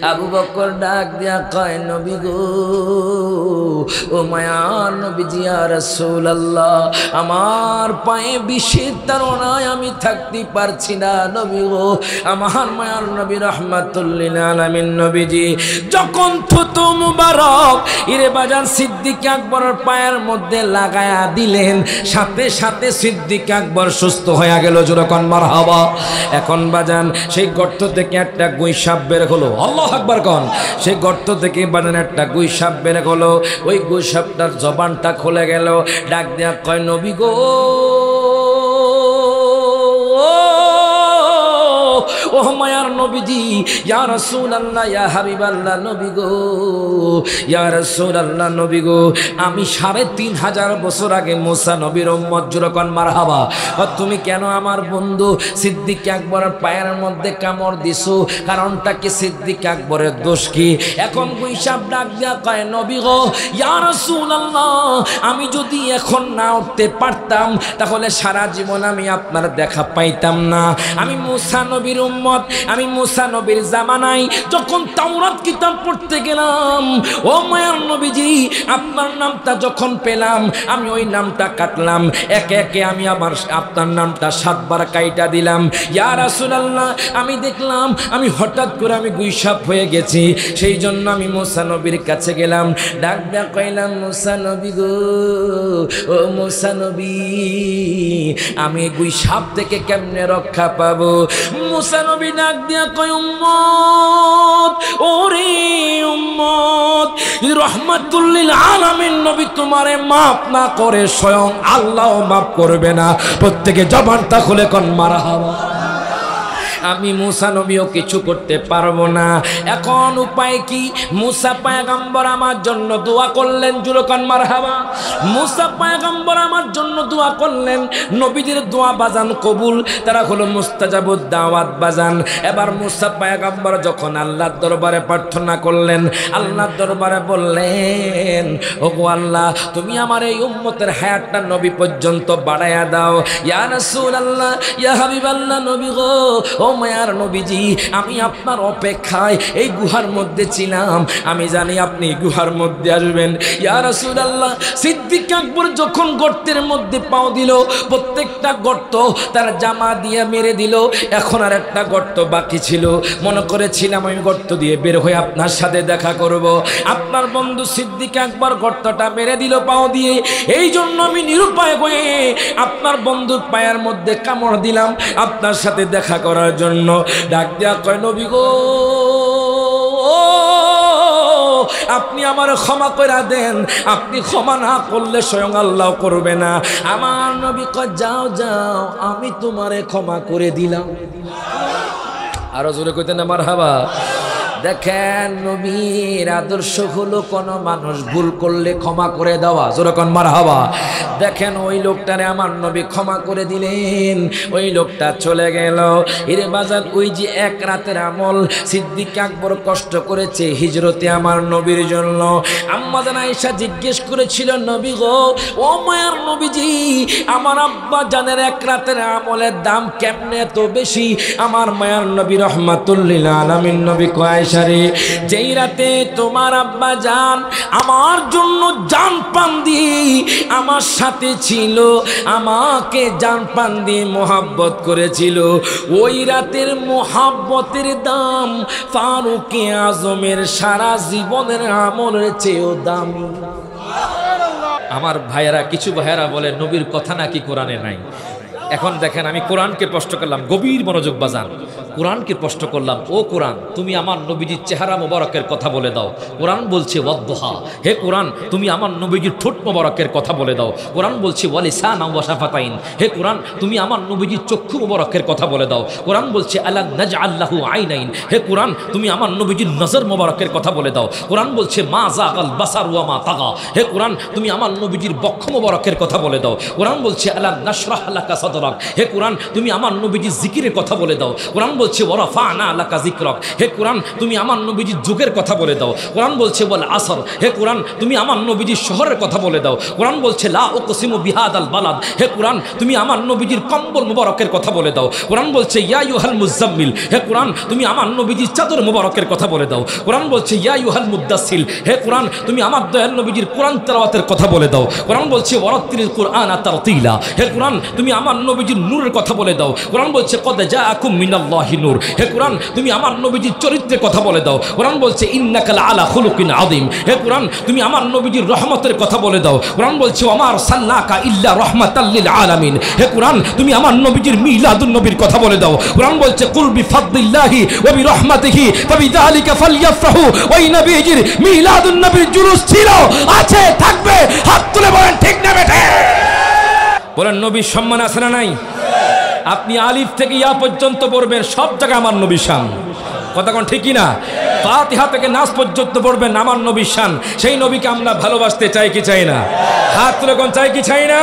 আবু বকর ডাক দিয়া কয়, নবী গো, ও মায়ার নবীজি ইয়া রাসূলুল্লাহ, আমার পায়ে বিষের তাড়নায় আমি থাকতে পারছি না নবী গো। আমার মায়ার নবী রাহমাতুল লিল আলামিন নবীজি যখন থুতু মুবারক ইরে বাজান সিদ্দিক আকবরের পায়ের মধ্যে লাগায়া দিলেন, সাথে সাথে সিদ্দিক আকবর সুস্থ হয়ে গেল। যখন মারহাবা। এখন বাজান সেই গর্ত থেকে একটা গুই সাপ বের হলো। আল্লাহু আকবার কোন। সেই গর্ত থেকে বাজান একটা গুই সাপ বের হলো। ওই গুই সাপটার জবানটা খুলে গেল। ডাক দেয়া কয়, নবী গো, ও মায়ার নবীজি ইয়া রাসূলুল্লাহ ইয়া হাবিবাল্লাহ নবী গো, ইয়া রাসূলুল্লাহ নবী গো, আমি ৩৫০০ বছর আগে মুসা নবীর উম্মত। যখন মারহাবা। তুমি কেন আমার বন্ধু সিদ্দিক আকবরের পায়ের মধ্যে কামড় দিছো? কারণটা কি? সিদ্দিক আকবরের দোষ কি? এখন গুইসাব ডাক দিয়া কয়, নবী গো ইয়া রাসূলুল্লাহ, আমি যদি এখন না উঠতে পারতাম তাহলে সারা জীবন আমি আপনার দেখা পাইতাম না। আমি মুসা নবীর উম্মত, আমি মুসা নবীর জামানায় যখন তাওরাত কিতাব পড়তে গেলাম, ও মায়ার নবীজি আপনার নামটা যখন পেলাম আমি ওই নামটা কাটলাম। একে একে আমি আমার আপনার নামটা ৭ বার কাইটা দিলাম। ইয়া রাসূলুল্লাহ, আমি দেখলাম আমি হঠাৎ করে আমি গুইসাপ হয়ে গেছি। সেই জন্য আমি মুসা নবীর কাছে গেলাম। ডাক ডাক কইলাম, মুসা নবী গো, ও মুসা নবী, আমি গুইসাপ থেকে কেমনে রক্ষা পাবো? মুসা নবী ডাক দিয়া কয়, উম্মত, ওরে উম্মত, রাহমাতুল লিল আলামিন নবী তোমারে মাফ না করে স্বয়ং আল্লাহও মাফ করবে না। প্রত্যেকে জবানটা খুলে কোন মারহাবা। আমি মুসা নবীও কিছু করতে পারবো না। এখন উপায় কি? মুসা পয়গম্বর আমার জন্য দোয়া করলেন। জুরকান মারহাবা। মুসা পয়গম্বর আমার জন্য দোয়া করলেন। নবীদের দোয়া বাজান কবুল, তারা হলো মুস্তাজাবুদ দাওয়াত বাজান। এবার মুসা পয়গম্বর যখন আল্লাহর দরবারে প্রার্থনা করলেন, আল্লাহর দরবারে বললেন, ওগো আল্লাহ, তুমি আমার এই উম্মতের হায়াতটা নবী পর্যন্ত বাড়ায়া দাও। ইয়া রাসূলুল্লাহ ইয়া হাবিবাল্লাহ নবী গো, ও মায়ার নবীজি, আমি আপনার অপেক্ষায় এই গুহার মধ্যে ছিলাম। আমি জানি আপনি গুহার মধ্যে আসবেন। ইয়া রাসূলুল্লাহ, সিদ্দিক আকবর যখন গর্তের মধ্যে পাও দিল, প্রত্যেকটা গর্ত তার জামা দিয়ে মেরে দিল। এখন আর একটা গর্ত বাকি ছিল। মনে করেছিলাম আমি গর্ত দিয়ে বের হয়ে আপনার সাথে দেখা করব। আপনার বন্ধু সিদ্দিক আকবর গর্তটা মেরে দিল পাও দিয়ে। এই জন্য আমি নিরুপায় হয়ে আপনার বন্ধুর পায়ের মধ্যে কামড় দিলাম আপনার সাথে দেখা করার জন্য। ডাক দিয়া কয়, নবী গো, আপনি আমার ক্ষমা করে দেন। আপনি ক্ষমা না করলে স্বয়ং আল্লাহ করবে না। আমার নবী কয়, যাও যাও, আমি তোমারে ক্ষমা করে দিলাম। আরো জোরে কইতেন না মারহাবা। দেখেন, নবীর আদর্শ হলো কোনো মানুষ ভুল করলে ক্ষমা করে দেওয়া। যেরকম মারহাবা। দেখেন, ওই লোকটারে আমার নবী ক্ষমা করে দিলেন। ওই লোকটা চলে গেল। এর বাজার ওই যে এক রাতের আমল সিদ্দিক আকবর কষ্ট করেছে হিজরতে আমার নবীর জন্য। আম্মা জান আয়েশা জিজ্ঞেস করেছিল, নবী গো, ও মায়ার নবীজি, আমার আব্বা জানের এক রাতের আমলের দাম কেমনে এত বেশি? আমার মায়ার নবী রাহমাতুল লিল আলামিন নবী কয়, যেই রাতে তোমার আব্বা জান আমার জন্য জান প্রাণ দিয়ে আমার সাথে ছিল, আমাকে জান প্রাণ দিয়ে মোহাব্বত করেছিল, ওই রাতের মোহাব্বতের দাম ফারুকে আজমের সারা জীবনের আমলের চেয়েও দামি। আমার ভাইয়েরা, কিছু ভাইয়েরা বলে নবীর কথা নাকি কোরআনে নাই। এখন দেখেন, আমি কোরআনকে প্রশ্ন করলাম, গভীর মনোযোগ বাজান। কোরআনকে প্রশ্ন করলাম, ও কোরআন, তুমি আমার নবীজির চেহারা মোবারকের কথা বলে দাও। কোরআন বলছে ওয়াদ্দুহা। হে কোরআন, তুমি আমার নবীজির ঠোঁট মোবারকের কথা বলে দাও। কোরআন বলছে ওয়ালিসানা ওয়া শাফাতাইন। হে কোরআন, তুমি আমার নবীজির চক্ষু মোবারকের কথা বলে দাও। কোরআন বলছে আলা নাজআল লাহু আইনাইন। হে কোরআন, তুমি আমার নবীজির নজর মোবারকের কথা বলে দাও। কোরআন বলছে মা যাগাল বাসার ওয়া মা তাগা। হে কোরআন, তুমি আমার নবীজির বক্ষ মোবারকের কথা বলে দাও। কোরআন বলছে আলা নাশরাহ লাকা সাদরাক। জিকরাক, হে কোরআন তুমি আমার নবীজির জিকিরের কথা বলে দাও। কোরআন বলছে ওয়ারাফা'না লাকা জিকরাক, হে কোরআন তুমি আমার নবীজির যুগের কথা বলে দাও। কোরআন বলছে ওয়াল আসর, হে কোরআন তুমি আমার নবীজির শহরের কথা বলে দাও। কোরআন বলছে লা উকসিমু বিহাদাল বালাদ, হে কোরআন তুমি আমার নবীজির কম্বল মুবারকের কথা বলে দাও। কোরআন বলছে ইয়া আইয়ুহাল মুজাম্মিল, হে কোরআন তুমি আমার নবীজির চাদর মুবারকের কথা বলে দাও। কোরআন বলছে ইয়া আইয়ুহাল মুদ্দাসসির, হে কোরআন তুমি আমার দয়াল নবীজির কোরআন তেলাওয়াতের কথা বলে দাও। কোরআন বলছে ওয়ারাত্তিলিল কুরআনা তারতিলা, হে কোরআন তুমি আমার নবীজির নূরের কথা বলে দাও। কোরআন বলছে কদ জাআকুম মিনাল্লাহি নূর, হে কোরআন তুমি আমার নবীজির চরিত্রের কথা বলে দাও। কোরআন বলছে ইন্নাকা লাআলা খুলুকিন আযীম, হে কোরআন তুমি আমার নবীজির রহমতের কথা বলে দাও। কোরআন বলছে ওয়া মা আরসালনাকা ইল্লা রাহমাতাল লিল আলামিন, হে কোরআন তুমি আমার নবীজির মিলাদুন নবীর কথা বলে দাও। কোরআন বলছে কুল বিফাদলিল্লাহি ওয়া বিরহমাতিহি ফাবিযালিকা ফালইফরাহু, ওই নবীজির মিলাদুন নবীর জুলুস ছিল, আছে, থাকবে। হাত তুলে বলেন ঠিক না বেঠে? বলেন নবীর সম্মান আছে না নাই? আপনি আলিফ থেকে ইয়া পর্যন্ত পড়বেন, সব জায়গায় আমার নবীর শান। কথা কোন ঠিকই না? ফাতিহা থেকে নাস পর্যন্ত পড়বেন, আমার নবীর শান। সেই নবীকে আমরা ভালোবাসতে চাই কি চাই না? হাত তুলে কোন চাই কি চাই না?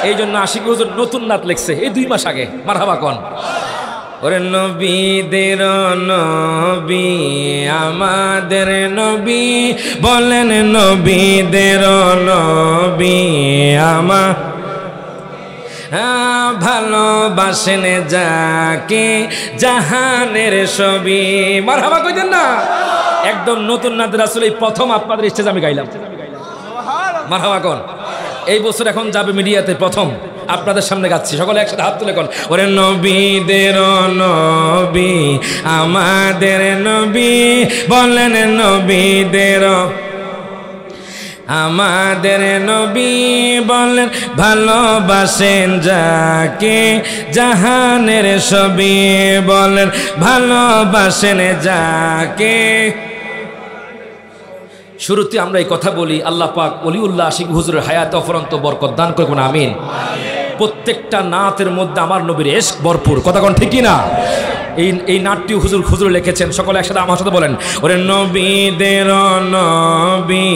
এই জন্য আশিক হুজুর নতুন নাত লিখছে এই 2 মাস আগে, মারহাবা কোন। ওরে নবীদের নবী আমাদের নবী, বলেন নবীদের নবী আমার ভালোবাসেন যাকে জাহানের ছবি। মারহাবা কইতেন না? একদম নতুন নাত রাসূল এই প্রথম আপনাদের স্টেজে আমি গাইলাম। মারহাবা কোন। এই বছর এখন যাবে মিডিয়াতে, প্রথম আপনাদের সামনে গাচ্ছি। সকলে একসাথে হাত তুলে কোন ওরে নবীদের নবী আমাদের নবী, বলেন নবীদের আমাদের নবী, বলেন ভালোবাসেন যাকে জাহানের ছবি, বলেন ভালোবাসেন যাকে। শুরুতে আমরা এই কথা বলি, আল্লাহ পাক ওলিউল্লাহ আশিক হুজুরের হায়াতে অফুরন্ত বরকত দান করুন, আমিন। প্রত্যেকটা নাতের মধ্যে আমার নবীর ইশক ভরপুর। কথা কোন ঠিকই না? এই নাটটি হুজুর লিখেছেন। সকলে একসাথে আমার সাথে বলেন ওরে নবীদের নবী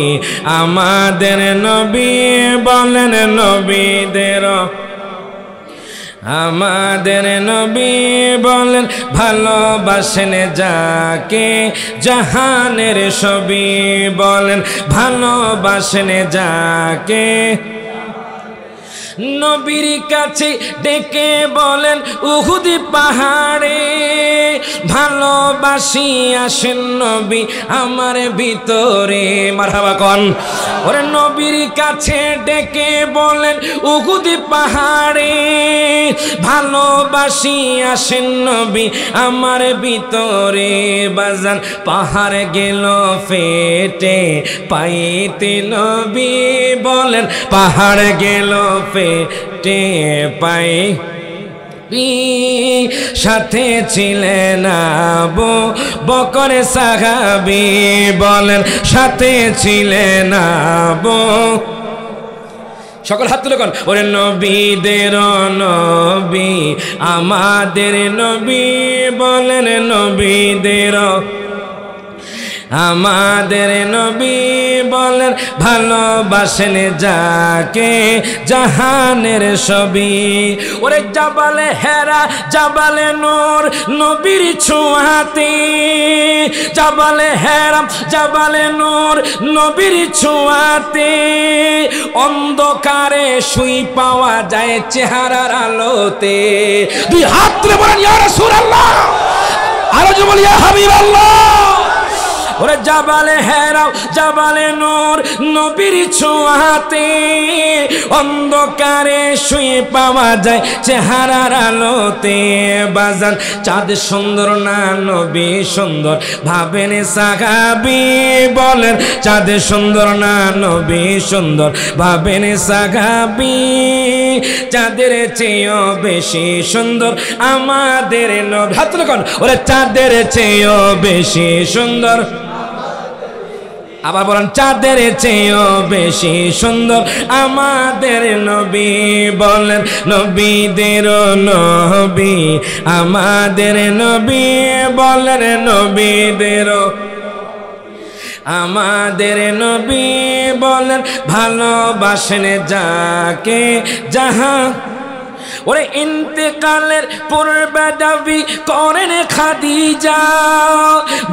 আমাদের নবী, বলেন নবীদের আমাদের নবী, বলেন ভালোবাসেন যাকে জাহানের ছবি, বলেন ভালোবাসেন যাকে। নবীর কাছে ডেকে বলেন উহুদ পাহাড়ে, ভালোবাসি আসেন নবী আমার ভিতরে। মারহাবা কোন। ওরে নবীর কাছে ডেকে বলেন উহুদ পাহাড়ে, ভালোবাসি আসেন নবী আমার ভিতরে। বাজান পাহাড় গেল ফেটে পাইতে নবী, বলেন পাহাড় গেল ফেটে পাই সাথে ছিলেন আবু বকর সাহাবী, বলেন সাথে ছিলেন আবু। সকল হাত তুলে কোন ওরে নবীদের নবী আমাদের নবী, বলেন নবীদের আমাদের নবী, বলেন ভালোবাসেন যাকে জাহানের ছবি। ওরে জাবালে হেরা জাবালে নূর নবীর ছোঁয়াতে, জাবালে হেরা জাবালে নূর নবীর ছোঁয়াতে, অন্ধকারে শুই পাওয়া যায় চেহারার আলোতে। 2 হাত তুলে বলেন ইয়া রাসূলুল্লাহ, আরো জোরে বলি ইয়া হাবিবাল্লাহ। ওরে জাবালে হেরাও জাবালে নূর নবীর ছোঁয়াতে, অন্ধকারে শুয়ে পাওয়া যায় চেহারার আলোতে। বাজান চাঁদ সুন্দর না নবী সুন্দর, ভাবেন সাহাবী, বলেন চাঁদ সুন্দর না নবী সুন্দর, ভাবেন সাহাবী। চাঁদের চেয়েও বেশি সুন্দর আমাদের নবী। হাত তুলে কোন ওরে চাঁদের চেয়েও বেশি সুন্দর। আবার বলেন চাঁদের চেয়েও বেশি সুন্দর আমাদের নবী, বলেন নবীদের নবী আমাদের নবী, বলেন নবীদের আমাদের নবী, বলেন ভালোবাসেন যাকে জাহান ওরে ইন্তেকালের পূর্বে দাবি করেন খাদিজা,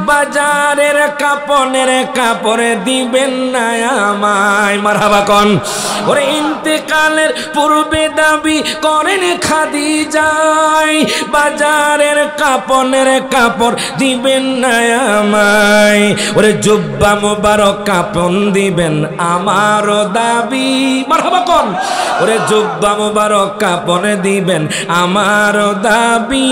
বাজারের কাপনের কাপড় দিবেন না আমায়, মারহাবা কোন। ওরে ইন্তেকালের পূর্বে দাবি করেন খাদিজা, বাজারের কাপনের কাপড় দিবেন না আমায়। ওরে জুব্বা মোবারক কাপন দিবেন আমার দাবি, মারহাবা কোন। ওরে জুব্বা মোবারক কাপন দিবেন আমার দাবি,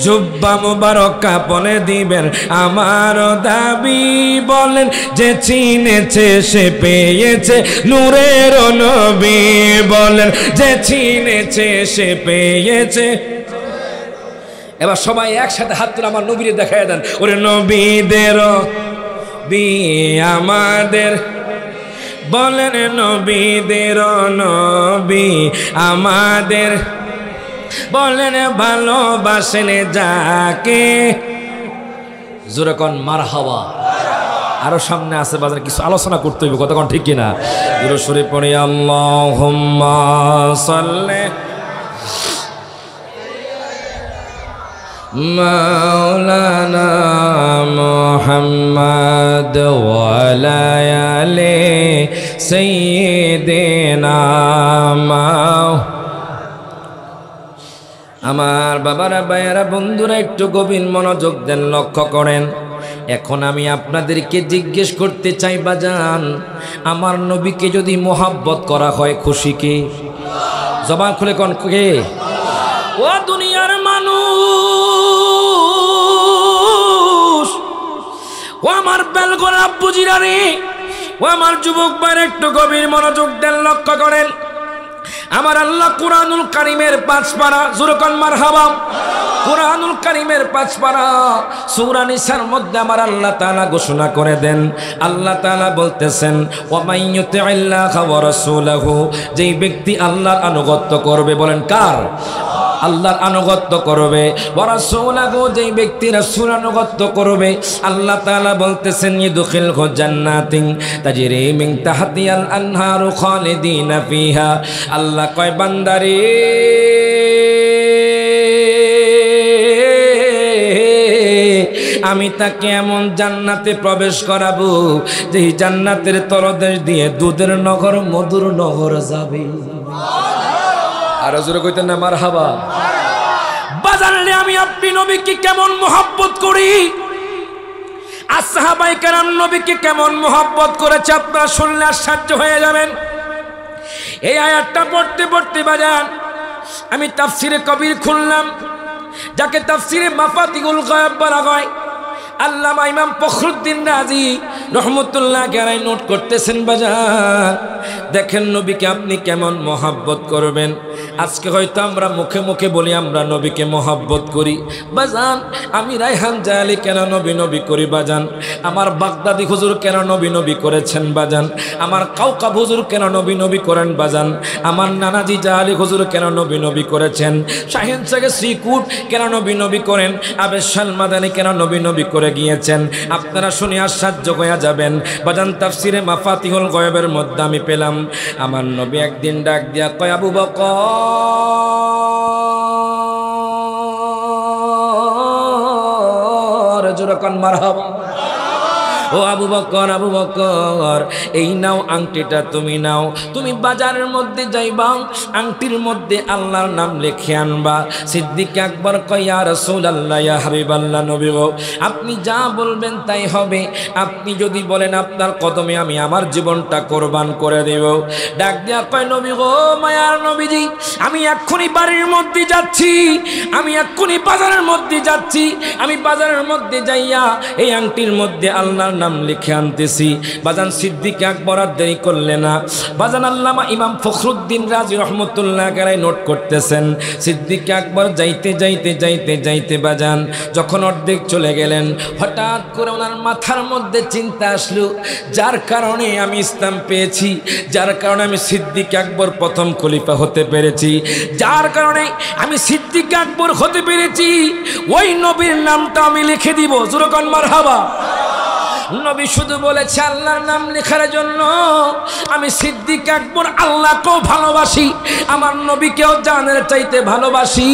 জুব্বা মোবারক কাপন দিবেন আমার দাবি। বলেন যে চিনেছে সে পেয়েছে নূরের নবী, বলেন যে চিনেছে সে পেয়েছে। এবার সবাই একসাথে হাত তুলে আমার নবীরে দেখায় দেন। ওরে নবীদের বি আমাদের, বলেন নবীদের নবী আমাদের, বলেন ভালোবাসেন যাকে। জোরে কোন মারহাবা। আরো সামনে আছে বাজারে কিছু আলোচনা করতে হইবে, কতক্ষণ ঠিক কিনা। জোরে সরে পড়ে আল্লাহুম্মা সাল্লি মাওলানা মুহাম্মদ ওয়া আলা আলি সাইয়্যিদিনা। আমার বাবারা, ভাইয়েরা, বন্ধুরা একটু গভীর মনোযোগ দেন, লক্ষ্য করেন। এখন আমি আপনাদেরকে জিজ্ঞেস করতে চাই বাজান, আমার নবীকে যদি মোহাব্বত করা হয় খুশি কে? জবান খুলে কোন কে? ও দুনিয়ার মানুষ, ও আমার বেলগোর আব্বুজিরা রে, ও আমার যুবক ভাইরা একটু গভীর মনোযোগ দেন, লক্ষ্য করেন। আমার আল্লাহ কুরআনুল কারীমের 5 পারা, জোরে কোন মারহাবা। কুরআনুল কারীমের 5 পারা সূরা নিসার মধ্যে আমার আল্লাহ তাআলা ঘোষণা করে দেন। আল্লাহ তাআলা বলতেছেন, ওয়া মাইয়ুতিল্লাহা ওয়া রাসূলাহু, যেই ব্যক্তি আল্লাহর আনুগত্য করবে, বলেন কার? আল্লাহর আনুগত্য করবে। ওয়া রাসূলাহু, যেই ব্যক্তি রাসূলের আনুগত্য করবে, আল্লাহ তাআলা বলতেছেন, ইদখিলহু জান্নাতিন তাজরি মিন তাহতিহাল আনহারু খালিদিনা ফিহা। আল্লাহ কয় বান্দারে, আমি তাকে এমন জান্নাতে প্রবেশ করাবো যেই জান্নাতের তলদেশ দিয়ে দুধের নগর মধুর নহর যাবে। আর জোরে কইতেন না মারহাবা। বাজারে আমি আপনি নবীকে কেমন মোহাব্বত করি, আর সাহাবায়ে কেরাম নবীকে কেমন মোহাব্বত করেছে আপনারা শুনলে আশ্চর্য হয়ে যাবেন। এই আয়াতটা পড়তে পড়তে বাজান আমি তাফসিরে কবির খুললাম, যাকে তাফসিরে মাফাতিহুল গায়ব বলা হয়। আল্লামা ইমাম ফখরুদ্দিন রাজি রহমতুল্লাহ আলাইহি নোট করতেছেন বাজান, দেখেন নবীকে আপনি কেমন মোহাব্বত করবেন। আজকে হয়তো আমরা মুখে মুখে বলি আমরা নবীকে মোহাব্বত করি বাজান, আমি রায়হান জালি কেন নবী নবী করি বাজান, আমার বাগদাদি হুজুর কেন নবী নবী করেছেন বাজান, আমার কাউকাব হুজুর কেন নবী নবী করেন বাজান, আমার নানাজি জালি হুজুর কেন নবী নবী করেছেন, শাহিন সাগে শ্রীকুট কেন নবী নবী করেন, আবেশ সালমাদানি কেন নবী নবী করে গিয়েছেন। আপনারা শুনে আশ্চর্য হয়ে যাবেন বাজান। তাফসিরে মাফাতিহুল গায়বের মধ্যে আমি পেলাম, আমার নবী একদিন ডাক দিয়া কয়, আবু বকর, জোরে কোন মারহাবা। ও আবু বকর, আবু বকর, এই নাও আংটিটা তুমি নাও, তুমি বাজারের মধ্যে যাইবা, আংটির মধ্যে আল্লাহর নাম লিখে আনবা। সিদ্দিক আকবর কয়, ইয়া রাসূলুল্লাহ, ইয়া হাবিবাল্লাহ, নবী গো আপনি যা বলবেন তাই হবে, আপনি যদি বলেন আপনার কদমে আমি আমার জীবনটা কোরবান করে দেব। ডাক দিয়া কয়, নবী গো, মায়ার নবীজি, আমি এক্ষুনি বাড়ির মধ্যে যাচ্ছি, আমি এক্ষুনি বাজারের মধ্যে যাচ্ছি, আমি বাজারের মধ্যে যাইয়া এই আংটির মধ্যে আল্লাহর নাম লিখে আনতেছি। বাজান সিদ্দিক আকবর আর দেরি করলে না বাজান। আল্লামা ইমাম ফখরুদ্দিন রাজি রহমতুল্লাহ আলাইহি নোট করতেছেন, সিদ্দিক আকবর যাইতে যাইতে যাইতে যাইতে বাজান যখন অর্ধেক চলে গেলেন, হঠাৎ করে ওনার মাথার মধ্যে চিন্তা আসলো, যার কারণে আমি ইসলাম পেয়েছি, যার কারণে আমি সিদ্দিক আকবর প্রথম খলিফা হতে পেরেছি, যার কারণে আমি সিদ্দিক আকবর হতে পেরেছি, ওই নবীর নামটা আমি লিখে দিব। জোরে কোন মারহাবা। নবী শুধু বলেছে আল্লাহর নাম লেখার জন্য। আমি সিদ্দিক আকবর আল্লাহকেও ভালোবাসি, আমার নবীকেও জানের চাইতে ভালোবাসি।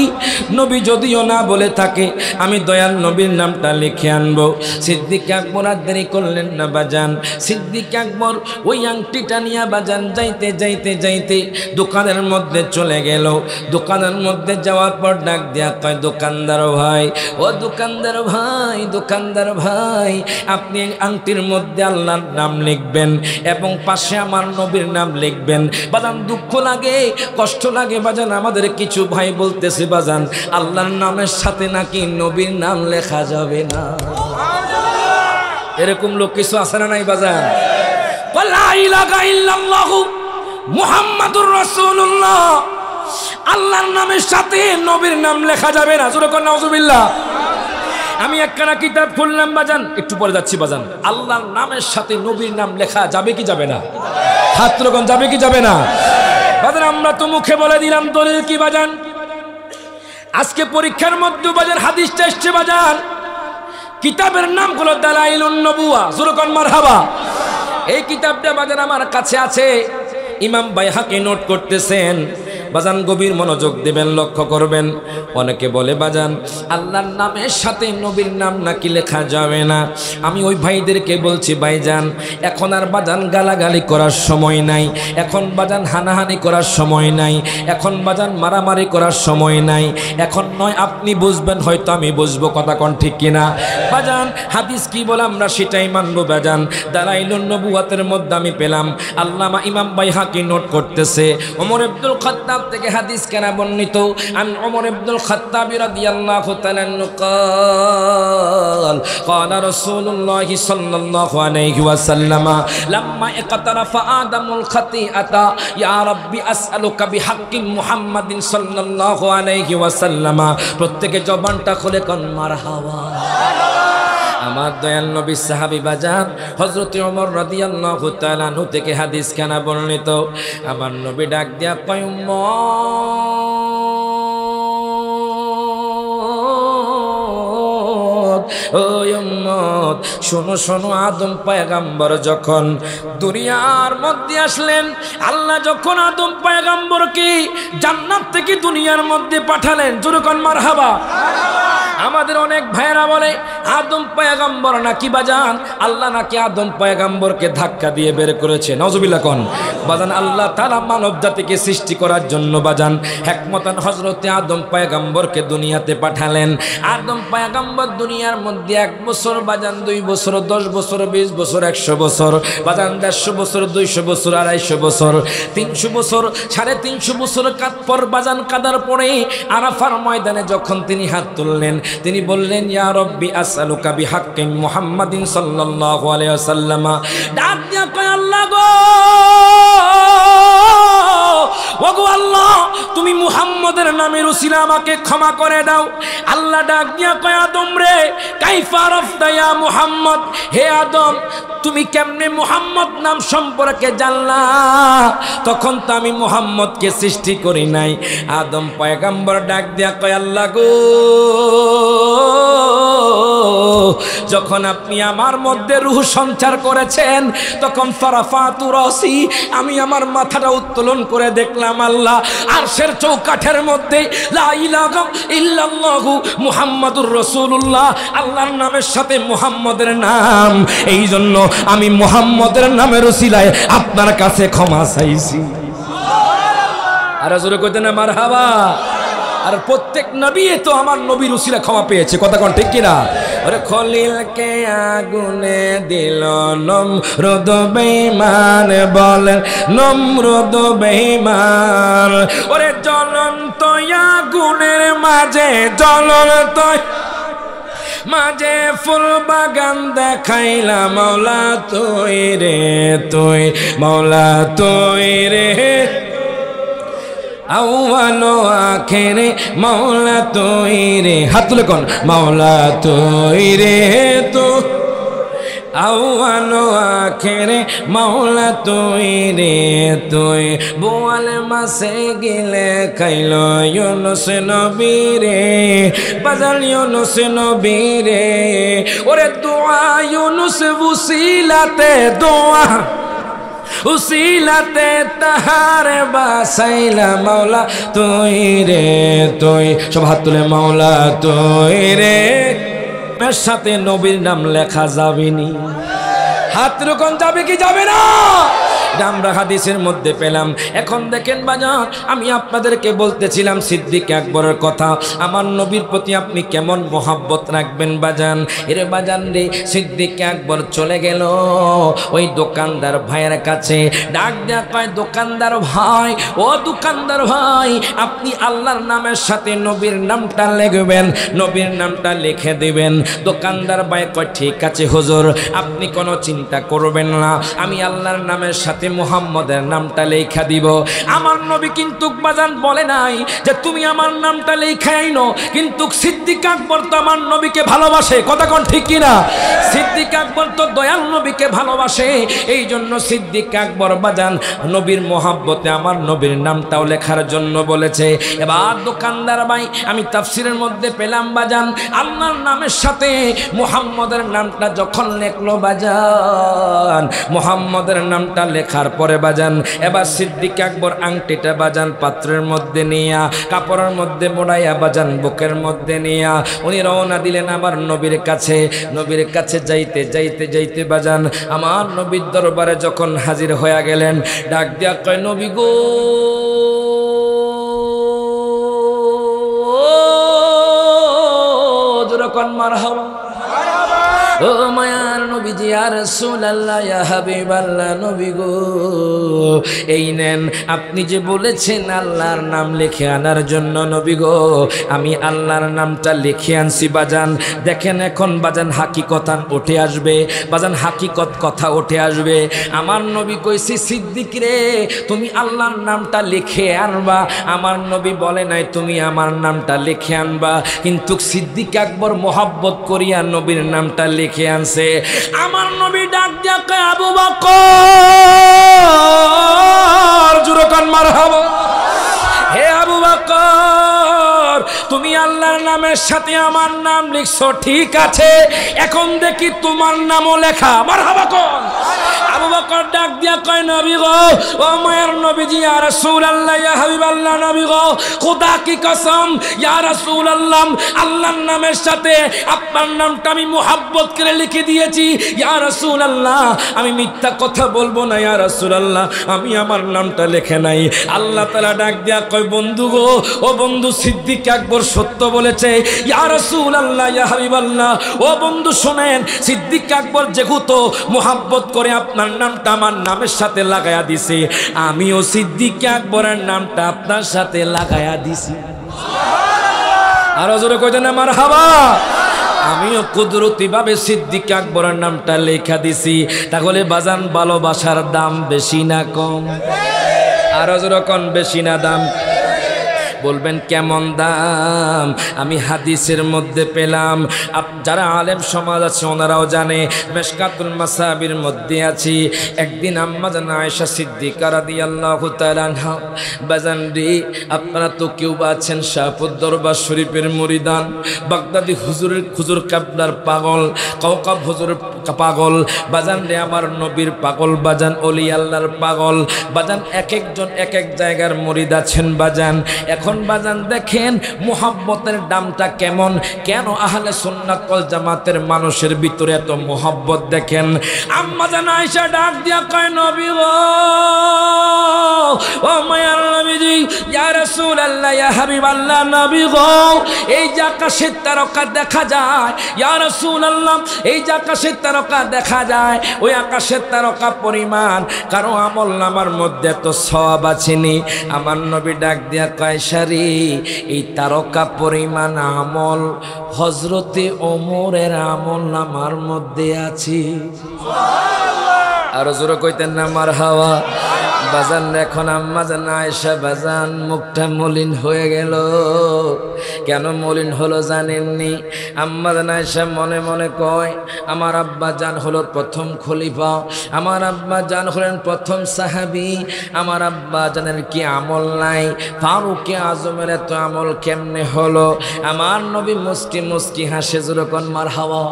নবী যদিও না বলে থাকে আমি দয়াল নবীর নামটা লিখে আনবো। সিদ্দিক আকবর আর দেরি করলেন না বাজান। সিদ্দিক আকবর ওই আংটিটা নিয়ে বাজান যাইতে যাইতে যাইতে দোকানের মধ্যে চলে গেল। দোকানের মধ্যে যাওয়ার পর ডাক দেয়া কয়, দোকানদার ভাই, ও দোকানদার ভাই, দোকানদার ভাই, আপনি আংটির মধ্যে আল্লাহর নাম লিখবেন এবং পাশে আমার নবীর নাম লিখবেন। বাজান দুঃখ লাগে, কষ্ট লাগে বাজান, আমাদের কিছু ভাই বলতেছে বাজান আল্লাহর নামের সাথে নাকি নবীর নাম লেখা যাবে না। এরকম লোক কিছু আছে না নাই বাজান? লা ইলাহা ইল্লাল্লাহু মুহাম্মাদুর রাসূলুল্লাহ, আল্লাহর নামের সাথে নবীর নাম লেখা যাবে না। জোরে কোন নাউজুবিল্লাহ। আমি একখানা কিতাব খুললাম বাজান, একটু পরে যাচ্ছি বাজান। আল্লাহর নামের সাথে নবীর নাম লেখা যাবে কি যাবে না? ছাত্রগণ যাবে কি যাবে না? বাজান আমরা তো মুখে বলে দিলাম, দলিল কি বাজান? আজকে পরীক্ষার মধ্যে বাজার হাদিসটা এসছে বাজান, কিতাবের নাম হলো দালাইলুন নবুয়া। জোরে কোন মারহাবা। এই কিতাবটা বাজান আমার কাছে আছে, ইমাম বাইহাকি নোট করতেছেন বাজান। গভীর মনোযোগ দেবেন, লক্ষ্য করবেন। অনেকে বলে বাজান আল্লাহর নামের সাথে নবীর নাম নাকি লেখা যাবে না। আমি ওই ভাইদেরকে বলছি ভাইজান এখন আর বাজান গালাগালি করার সময় নাই, এখন বাজান হানাহানি করার সময় নাই, এখন বাজান মারামারি করার সময় নাই। এখন নয় আপনি বুঝবেন, হয়তো আমি বুঝবো, কথা কোন ঠিক কিনা বাজান? হাদিস কি বলে আমরা সেটাই মানবো বাজান। দালাইলুন নবুয়াতের মধ্যে আমি পেলাম, আল্লামা ইমাম বাইহাকি নোট করতেছে, ওমর ইবনুল খাত্তাব থেকে হাদিস কেনা বর্ণিত। আন ওমর ইবনুল খাত্তাব রাদিয়াল্লাহু তাআলা قال قال رسول الله صلى الله عليه وسلم لما اقترف آدم الخطيئة يا ربي أسألك بحق محمد صلى الله عليه وسلم। প্রত্যেকে জবানটা খুলে কোন মারহাবা। আমার দয়াল নবী সাহাবী বাজান হযরত ওমর রাদিয়াল্লাহু তাআলা আনহু থেকে হাদিস কানা বর্ণিত। আমার নবী ডাক দিয়া কয়, ও উম্মত শোনো শোনো, আদম পয়গম্বর যখন দুনিয়ার মধ্যে আসলেন, আল্লাহ যখন আদম পয়গম্বরকে জান্নাত থেকে দুনিয়ার মধ্যে পাঠালেন, জোরে কোন মারহাবা। আমাদের অনেক ভাইরা বলে আদম পয়গম্বর নাকি বাজান আল্লাহ নাকি আদম পয়গম্বরকে ধাক্কা দিয়ে বের করেছে। নাউজুবিল্লাহ কোন বাজান? আল্লাহ তাআলা মানব জাতিকে সৃষ্টি করার জন্য বাজান হিকমতান হযরতে আদম পয়গম্বরকে দুনিয়াতে পাঠালেন। আদম পয়গম্বর দুনিয়ার মধ্যে 1 বছর বাজান, 2 বছর, 10 বছর, 20 বছর, 100 বছর বাজান, 150 বছর, 200 বছর, 250 বছর, 300 বছর, 350 বছর পর বাজান কাদার পরে আরাফার ময়দানে যখন তিনি হাত তুললেন, তিনি বললেন ইয়া রব্বি আসআলুকা বিহাক্কি মুহাম্মাদিন সাল্লাল্লাহু আলাইহি ওয়াসাল্লাম। ডাক দিয়া কয় আল্লাহ গো, ওগো আল্লাহ তুমি মুহাম্মদের নামের উসিলা আমাকে ক্ষমা করে দাও। আল্লাহ ডাক দিয়া কয় আদম রে, কাইফা আরাফতা ইয়া মুহাম্মদ, হে আদম তুমি কেমনে মুহাম্মদ নাম সম্পর্কে জানলা? তখন তো আমি মুহাম্মদকে সৃষ্টি করি নাই। আদম পয়গম্বর ডাক দিয়া কয় আল্লাহ গো, যখন আপনি আমার মধ্যে রূহ সঞ্চার করেছেন তখন ফারাফাতু রাসি, আমি আমার মাথাটা উত্তোলন করে দেখলাম আল্লাহ আরশের চৌকাঠের মধ্যে লা ইলাহা ইল্লাল্লাহু মুহাম্মাদুর রাসূলুল্লাহ, আল্লাহর নামের সাথে মুহাম্মদের নাম। এই জন্য আমি মুহাম্মদের নামের উসিলায় আপনার কাছে ক্ষমা চাইছি। আর জোরে কইতে না মারহাবা। আর প্রত্যেক নবী তো আমার নবীর উসিলা ক্ষমা পেয়েছে, কথা কোন ঠিক কিনা? ওরে খলিলকে আগুনে দিল নমরুদ বেঈমান, বলেন নমরুদ বেঈমান। ওরে জ্বলন্ত আগুনের মাঝে, জ্বলন্ত মাঝে ফুল বাগান দেখাইলা মাওলা তুই রে, তুই মাওলা তুই রে, আউয়ালো আখেরে মাওলা তুই রে। হাত তুলে কোন মাওলা তুই রে, তো আউয়ালো আখেরে মাওলা তুই রে, তুই বোয়াল মাসে গিলে খাইল ইউনুস নবী রে, বাজাল ইউনুস নবী রে। ওরে দোয়া ইউনুস उस वसीलाते दुआ उसीलाते तहारे बासाइला मौला तुई रे तुई सब हाथ तुले मौला तुई रे मेरे साथे नबीर नाम लेखा जाबेनी हाथ রকম যাবে কি যাবে না আমরা হাদিসের মধ্যে পেলাম। এখন দেখেন বাজান আমি আপনাদেরকে বলতেছিলাম সিদ্দিক আকবরের কথা আমার নবীর প্রতি আপনি কেমন মহব্বত রাখবেন বাজান। এরে বাজান রে সিদ্দিক আকবর চলে গেল ওই দোকানদার ভাইয়ের কাছে ডাক দেয়া কয় দোকানদার ভাই ও দোকানদার ভাই আপনি আল্লাহর নামের সাথে নবীর নামটা লিখবেন নবীর নামটা লিখে দিবেন। দোকানদার ভাই কয় ঠিক আছে হুজুর আপনি কোনো চিন্তা করবেন না আমি আল্লাহর নামের সাথে মুহাম্মদের নামটা লেখা দিব। আমার নবী কিন্তু বাজান বলে নাই যে তুমি আমার নামটা লেখা আইনো কিন্তু সিদ্দিক আকবর তো আমার নবীকে ভালোবাসে কথা কোন ঠিক কি না সিদ্দিক আকবর তো দয়াল নবীকে ভালোবাসে এই জন্য সিদ্দিক আকবর বাজান নবীর মহব্বতে আমার নবীর নামটাও লেখার জন্য বলেছে। এবার দোকানদার ভাই আমি তাফসিরের মধ্যে পেলাম বাজান আল্লাহর নামের সাথে মুহাম্মদের নামটা যখন লেখলো বাজান মুহাম্মদের নামটা লেখার পরে বাজান এবার সিদ্দিক আকবর আংটিটা বাজান পাত্রের মধ্যে নিয়া কাপড়ের মধ্যে মোড়াইয়া বাজান বুকের মধ্যে নিয়া উনি রওনা দিলেন আমার নবীর কাছে যাইতে যাইতে যাইতে বাজান আমার নবীর দরবারে যখন হাজির হয়ে গেলেন ডাক দিয়া কয় নবী গো যখন মারহাবা ও মায়ার নবীজি ইয়া রাসূলুল্লাহ ইয়া হাবিবাল্লাহ নবী গো এই নেন আপনি যে বলেছেন আল্লাহর নাম লিখে আনার জন্য নবী গো আমি আল্লাহর নামটা লিখে আনছি বাজান। দেখেন এখন বাজান হাকিকত উঠে আসবে বাজান হাকিকত কথা উঠে আসবে। আমার নবী কইছি সিদ্দিক রে তুমি আল্লাহর নামটা লিখে আনবা আমার নবী বলে নাই তুমি আমার নামটা লিখে আনবা কিন্তু সিদ্দিক আকবর মহব্বত করিয়া নবীর নামটা লিখে আনছে। আমার নবী ডাক দিয়া কয় আবু বকর জোরে কান মারহাবা হে আবু বকর তুমি আল্লাহর নামের সাথে আমার নাম লিখছো ঠিক আছে এখন দেখি তোমার নামও লেখা মারহাবা কোন আবু বকর ডাক দিয়া কয় নবী গো ও মায়ের নবীজি ইয়া রাসূলুল্লাহ ইয়া হাবিবাল্লাহ নবী গো খোদা কি কসম ইয়া রাসূলুল্লাহ আল্লাহর নামের সাথে আপনার নামটা আমি মুহাব্বত করে লিখে দিয়েছি ইয়া রাসূলুল্লাহ আমি মিথ্যা কথা বলবো না ইয়া রাসূলুল্লাহ আমি আমার নামটা লেখে নাই। আল্লাহ তাআলা ডাক দিয়া কয় বন্ধু গো ও বন্ধু সিদ্দিক আকবর সত্য বলেছে ইয়া রাসূলুল্লাহ ইয়া হাবিবাল্লাহ ও বন্ধু শুনেন সিদ্দিক আকবর যেহেতু মুহাব্বত করে আপনার নামটা আমার নামের সাথে লাগায়া দিছে আমিও সিদ্দিক আকবরের নামটা আপনার সাথে লাগায়া দিছি আর জোরে কইতেন না মারহাবা আমিও কুদরতি ভাবে সিদ্দিক আকবরের নামটা লেখা দিছি। তাহলে বাজান ভালোবাসার দাম বেশি না কম আর জোরে কোন বেশি না দাম বলবেন কেমন দাম আমি হাদিসের মধ্যে পেলাম যারা আলেম সমাজ আছে ওনারাও জানে মিশকাতুল মাসাবির মধ্যে আছি একদিন আম্মা জান আয়েশা সিদ্দিকা রাদিয়াল্লাহু তাআলা আনহা বাজান রে আপনারা তো কেউ আছেন শাহপুর দরবার শরীফের মুরিদান বাগদাদি হুজুর কাবলার পাগল কাউকাব হুজুর পাগল বাজান রে আমার নবীর পাগল বাজান ওলি আল্লাহর পাগল বাজান এক একজন এক এক জায়গার মুরিদ আছেন বাজান। এখন বাজান দেখেন মুহাব্বতের দামটা কেমন কেন আহলে সুন্নাত ওয়াল জামাতের মানুষের ভিতরে এত মুহাব্বত দেখেন। আম্মা জান আয়েশা ডাক দিয়া কয় নবী গো ও মায়ার নবীজি ইয়া রাসূলুল্লাহ ইয়া হাবিবাল্লাহ নবী গো এই যে আকাশের তারকা দেখা যায় ইয়া রাসূলুল্লাহ এই যে আকাশের তারকা দেখা যায় ওই আকাশের তারকা পরিমাণ কারো আমলনামার মধ্যে তো সওয়াব আছেনি। আমার নবী ডাক দিয়া কয় এই তারকা পরিমাণ আমল হযরতে ওমরের আমলনামার মধ্যে আছে আর জোরে কইতেন না মারহাবা বাজান এখন আম্মা জান আয়েশা বাজান মুখটা মলিন হয়ে গেল। কেন মলিন হলো জানেননি? আম্মা জান আয়েশা মনে মনে কয়, আমার আব্বা জান হলো প্রথম খলিফা, আমার আব্বা জান হলেন প্রথম সাহাবী, আমার আব্বা জানের কি আমল নাই? ফারুকে আজমের এত আমল কেমনে হলো? আমার নবী মুস্কি মুস্কি হাসে, যেরকম মারহাবা।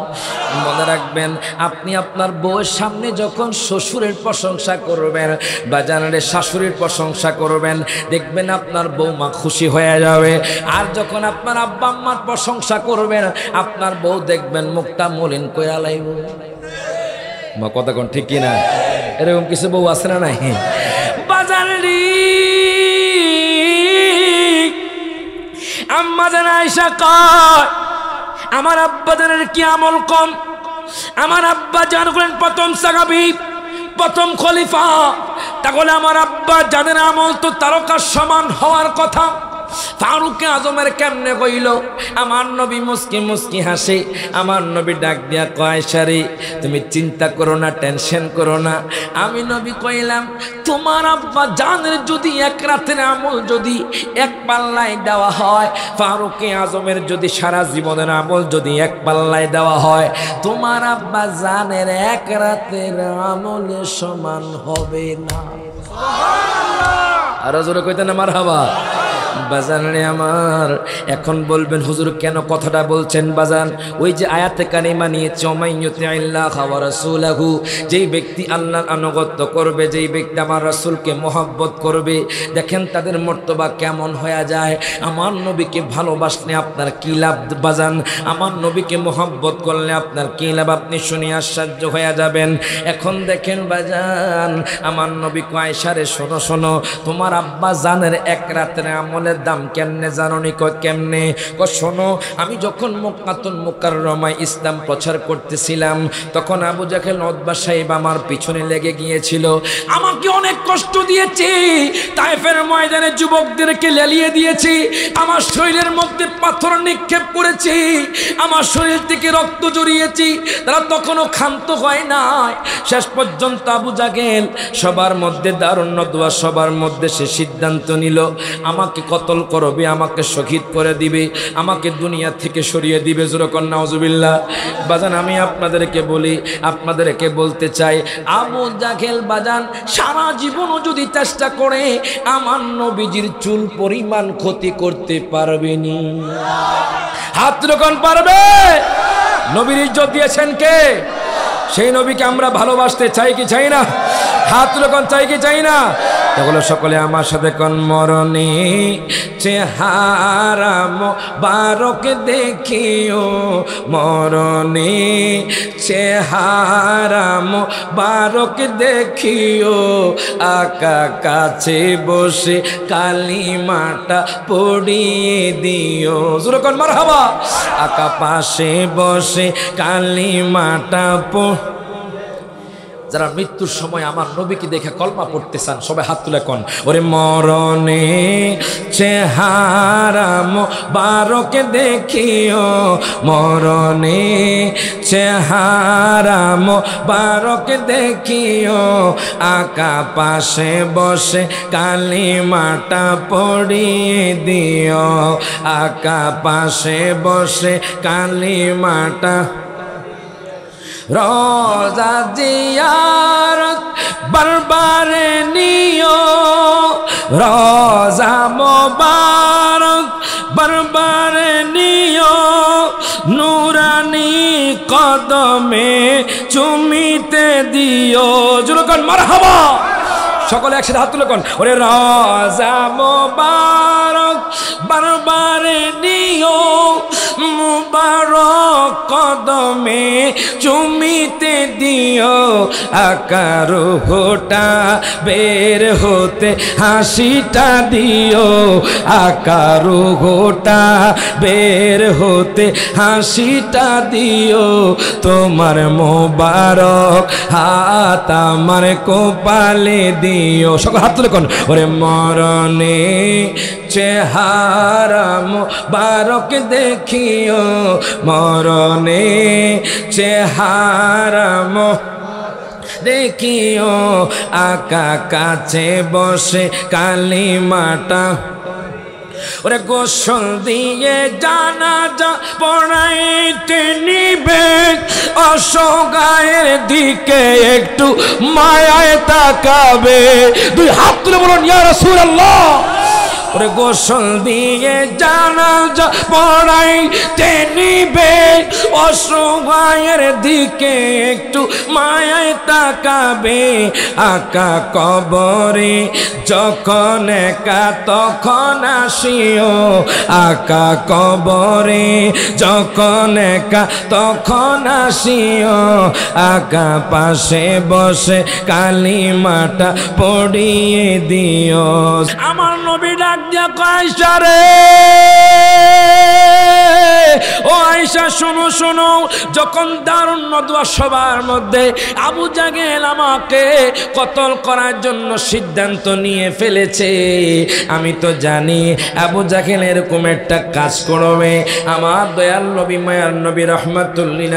মনে রাখবেন, আপনি আপনার বউয়ের সামনে যখন শ্বশুরের প্রশংসা করবেন, বাজানের শাশুড়ির প্রশংসা করবেন, দেখবেন আপনার বৌমা খুশি হয়ে যাবে। আর যখন আপনার আব্বা আম্মার প্রশংসা করবেন, আপনার বউ দেখবেন মুখটা মলিন কইরা লাইব। মা কথা কোন ঠিক কিনা? এরকম কিছু বউ আছে না নাই? বাজারি আম্মা জান আয়েশা কয়, আমার আব্বা জানের কি আমল কম? আমার আব্বা জান হলেন প্রথম সাহাবী, প্রথম খলিফা, তাহলে আমার আব্বা জানের আমল তো তারকার সমান হওয়ার কথা। ফারুকে আজমের কেমনে কইল? আমার নবী মুস্কি মুস্কি হাসে। আমার নবী ডাক দিয়া কয়, সারি তুমি চিন্তা করো না, টেনশন করো না। আমি নবী কইলাম, তোমার আব্বা জানের যদি এক রাতের আমল যদি এক পাল্লায় দেওয়া হয়, ফারুকে আজমের যদি সারা জীবনের আমল যদি এক পাল্লায় দেওয়া হয়, তোমার আব্বা জানের এক রাতের আমলের সমান হবে না। আরো জোরে কইতেন না মারহাবা। বাজান রে আমার, এখন বলবেন হুজুর কেন কথাটা বলছেন? বাজান, ওই যে আয়াতে কারিমা নিয়েছে, ওমাইয়ুতি আল্লাহ ওয়া রাসূলাহু, যেই ব্যক্তি আল্লাহর আনুগত্য করবে, যেই ব্যক্তি আমার রাসূলকে মহব্বত করবে, দেখেন তাদের মর্তবা কেমন হয়ে যায়। আমার নবীকে ভালোবাসলে আপনার কি লাভ বাজান? আমার নবীকে মহব্বত করলে আপনার কি লাভ? আপনি শুনে আশ্চর্য হয়ে যাবেন। এখন দেখেন বাজান, আমার নবী কয়, আয়েশা শোনো শোনো, তোমার আব্বা জানের এক রাতের আমলের দাম কেমনে জানোনি? কয় কেমনে? কয় শোনো, আমি যখন মক্কাতুল মুকাররমায় ইসলাম প্রচার করতেছিলাম, তখন আবু জাহেল উতবা সাহেব আমার পিছনে লেগে গিয়েছিল, আমাকে অনেক কষ্ট দিয়েছে। তায়েফের ময়দানে যুবকদেরকে লেলিয়ে দিয়েছি, আমার শরীরের মধ্যে পাথর নিক্ষেপ করেছি, আমার শরীর থেকে রক্ত জড়িয়েছি, তারা তখনও ক্ষান্ত হয় নাই। শেষ পর্যন্ত আবু জাহেল সবার মধ্যে দারুণ দোয়া, সবার মধ্যে সে সিদ্ধান্ত নিল, আমাকে কতল করবে, আমাকে শহীদ করে দিবে, আমাকে দুনিয়া থেকে সরিয়ে দিবে। যেরকম নাউজুবিল্লাহ। বাজান আমি আপনাদেরকে বলি, আপনাদেরকে বলতে চাই, আবু জাহেল বাজান সারা জীবনও যদি চেষ্টা করে, আমার নবীজির চুল পরিমাণ ক্ষতি করতে পারবেনি। হাত রকম পারবে? নবীর ইজ্জত দিয়েছেন কে? সেই নবীকে আমরা ভালোবাসতে চাই কি চাই না? হাত রকম চাই কি চাই না? তাহলে সকলে আমার সাথে কোন, মরণে চেহারা মোবারক দেখিও, মরণে চেহারা মোবারক দেখিও, আকা কাছে বসে কালিমাটা পড়িয়ে দিও। যেরকম মারহাবা। আকা পাশে বসে কালিমাটা যারা মৃত্যুর সময় আমার নবীকে দেখে কলমা পড়তে চান, সবাই হাত তুলে কোন, ওরে মরণে চেহারা মোবারক দেখিও, মরণে চেহারা মোবারক দেখিও, আকা পাশে বসে কালিমাটা পড়িয়ে দিও, আকা পাশে বসে কালিমাটা। রোজা জিয়ারত বারবারে নিও, রোজা মোবারক বারবারে নিও, নুরানি কদমে চুমিতে দিও। জুরকান মারহাবা। সকলে একসাথে হাত তুলে কোন, ওরে রোজা মোবারক বারবারে নিও, মুবারক কদমে চুমিতে দিও, আকার হোটা বের হতে হাসিটা দিও, আকার হোটা বের হতে হাসিটা দিও, তোমার মোবারক হাত আমার কপালে দিও। সকল হাত তুলে কোন, ওরে মরণে চেহারা মোবারক দেখিও, মরণে চেহারা দেখিও আকা কাছে বসে কালিমাটা ওরে গোসল দিয়ে জানাজা পড়াইতে নিবে অসহায়ের দিকে একটু মায়ায় তাকাবে দুই হাত তুলে বলুন ইয়া রাসূলুল্লাহ ওরে গোসল দিয়ে জানাজা পড়াইতে নিবে অসহায়ের দিকে একটু মায়ায় তাকাবে আকা কবরে যখন একা তখন আসিও আকা কবরে যখন একা তখন আসিও আকা পাশে বসে কালিমাটা পড়িয়ে দিও আমার নবী ডাক দিয়া আয়েশা রে ও আয়েশা শোনো শোনো যখন দারুন নদওয়া সবার মধ্যে আবু জাহেল আমাকে কতল করার জন্য সিদ্ধান্ত নিয়ে ফেলেছে আমি তো জানি আবু জাহেল এরকম একটা কাজ করবে আমার দয়াল নবী মায়ার নবী রহমাতুল্লিল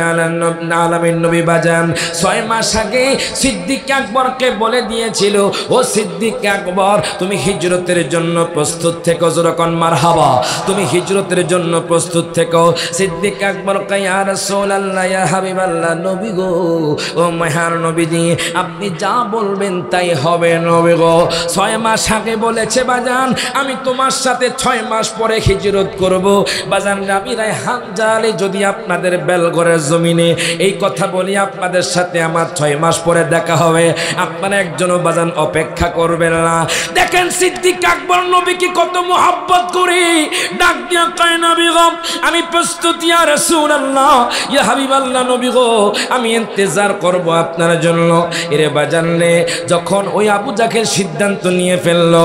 আলামিন নবী বাজান 6 মাস আগে সিদ্দিক আকবরকে বলে দিয়েছিল ও সিদ্দিক আকবর তুমি হিজরতের জন্য প্রস্তুত থেকো যখন মারহাবা তুমি হিজরতের জন্য প্রস্তুত থেকো সিদ্দিক আকবর কয় ইয়া রাসূলুল্লাহ ইয়া হাবিবাল্লাহ নবী গো ও মায়ার নবীজি আপনি যা বলবেন তাই হবে নবী গো 6 মাস আগে বলেছে বাজান আমি তোমার সাথে 6 মাস পরে হিজরত করব বাজান আমি রায়হান জালে যদি আপনাদের বেলগড়ের জমিনে এই কথা বলি আপনাদের সাথে আমার 6 মাস পরে দেখা হবে আপনারা একজনও বাজান অপেক্ষা করবেন না দেখেন সিদ্দিক আকবর নবীকে কত মোহাব্বত করি ডাক দিয়া কয় নবী গো আমি প্রস্তুত ইয়া রাসূলুল্লাহ ইয়া হাবিবাল্লাহ নবী গো আমি ইন্তজার করব আপনার জন্য এরে বাজান রে যখন ওই আবু জাহেল সিদ্ধান্ত নিয়ে ফেললো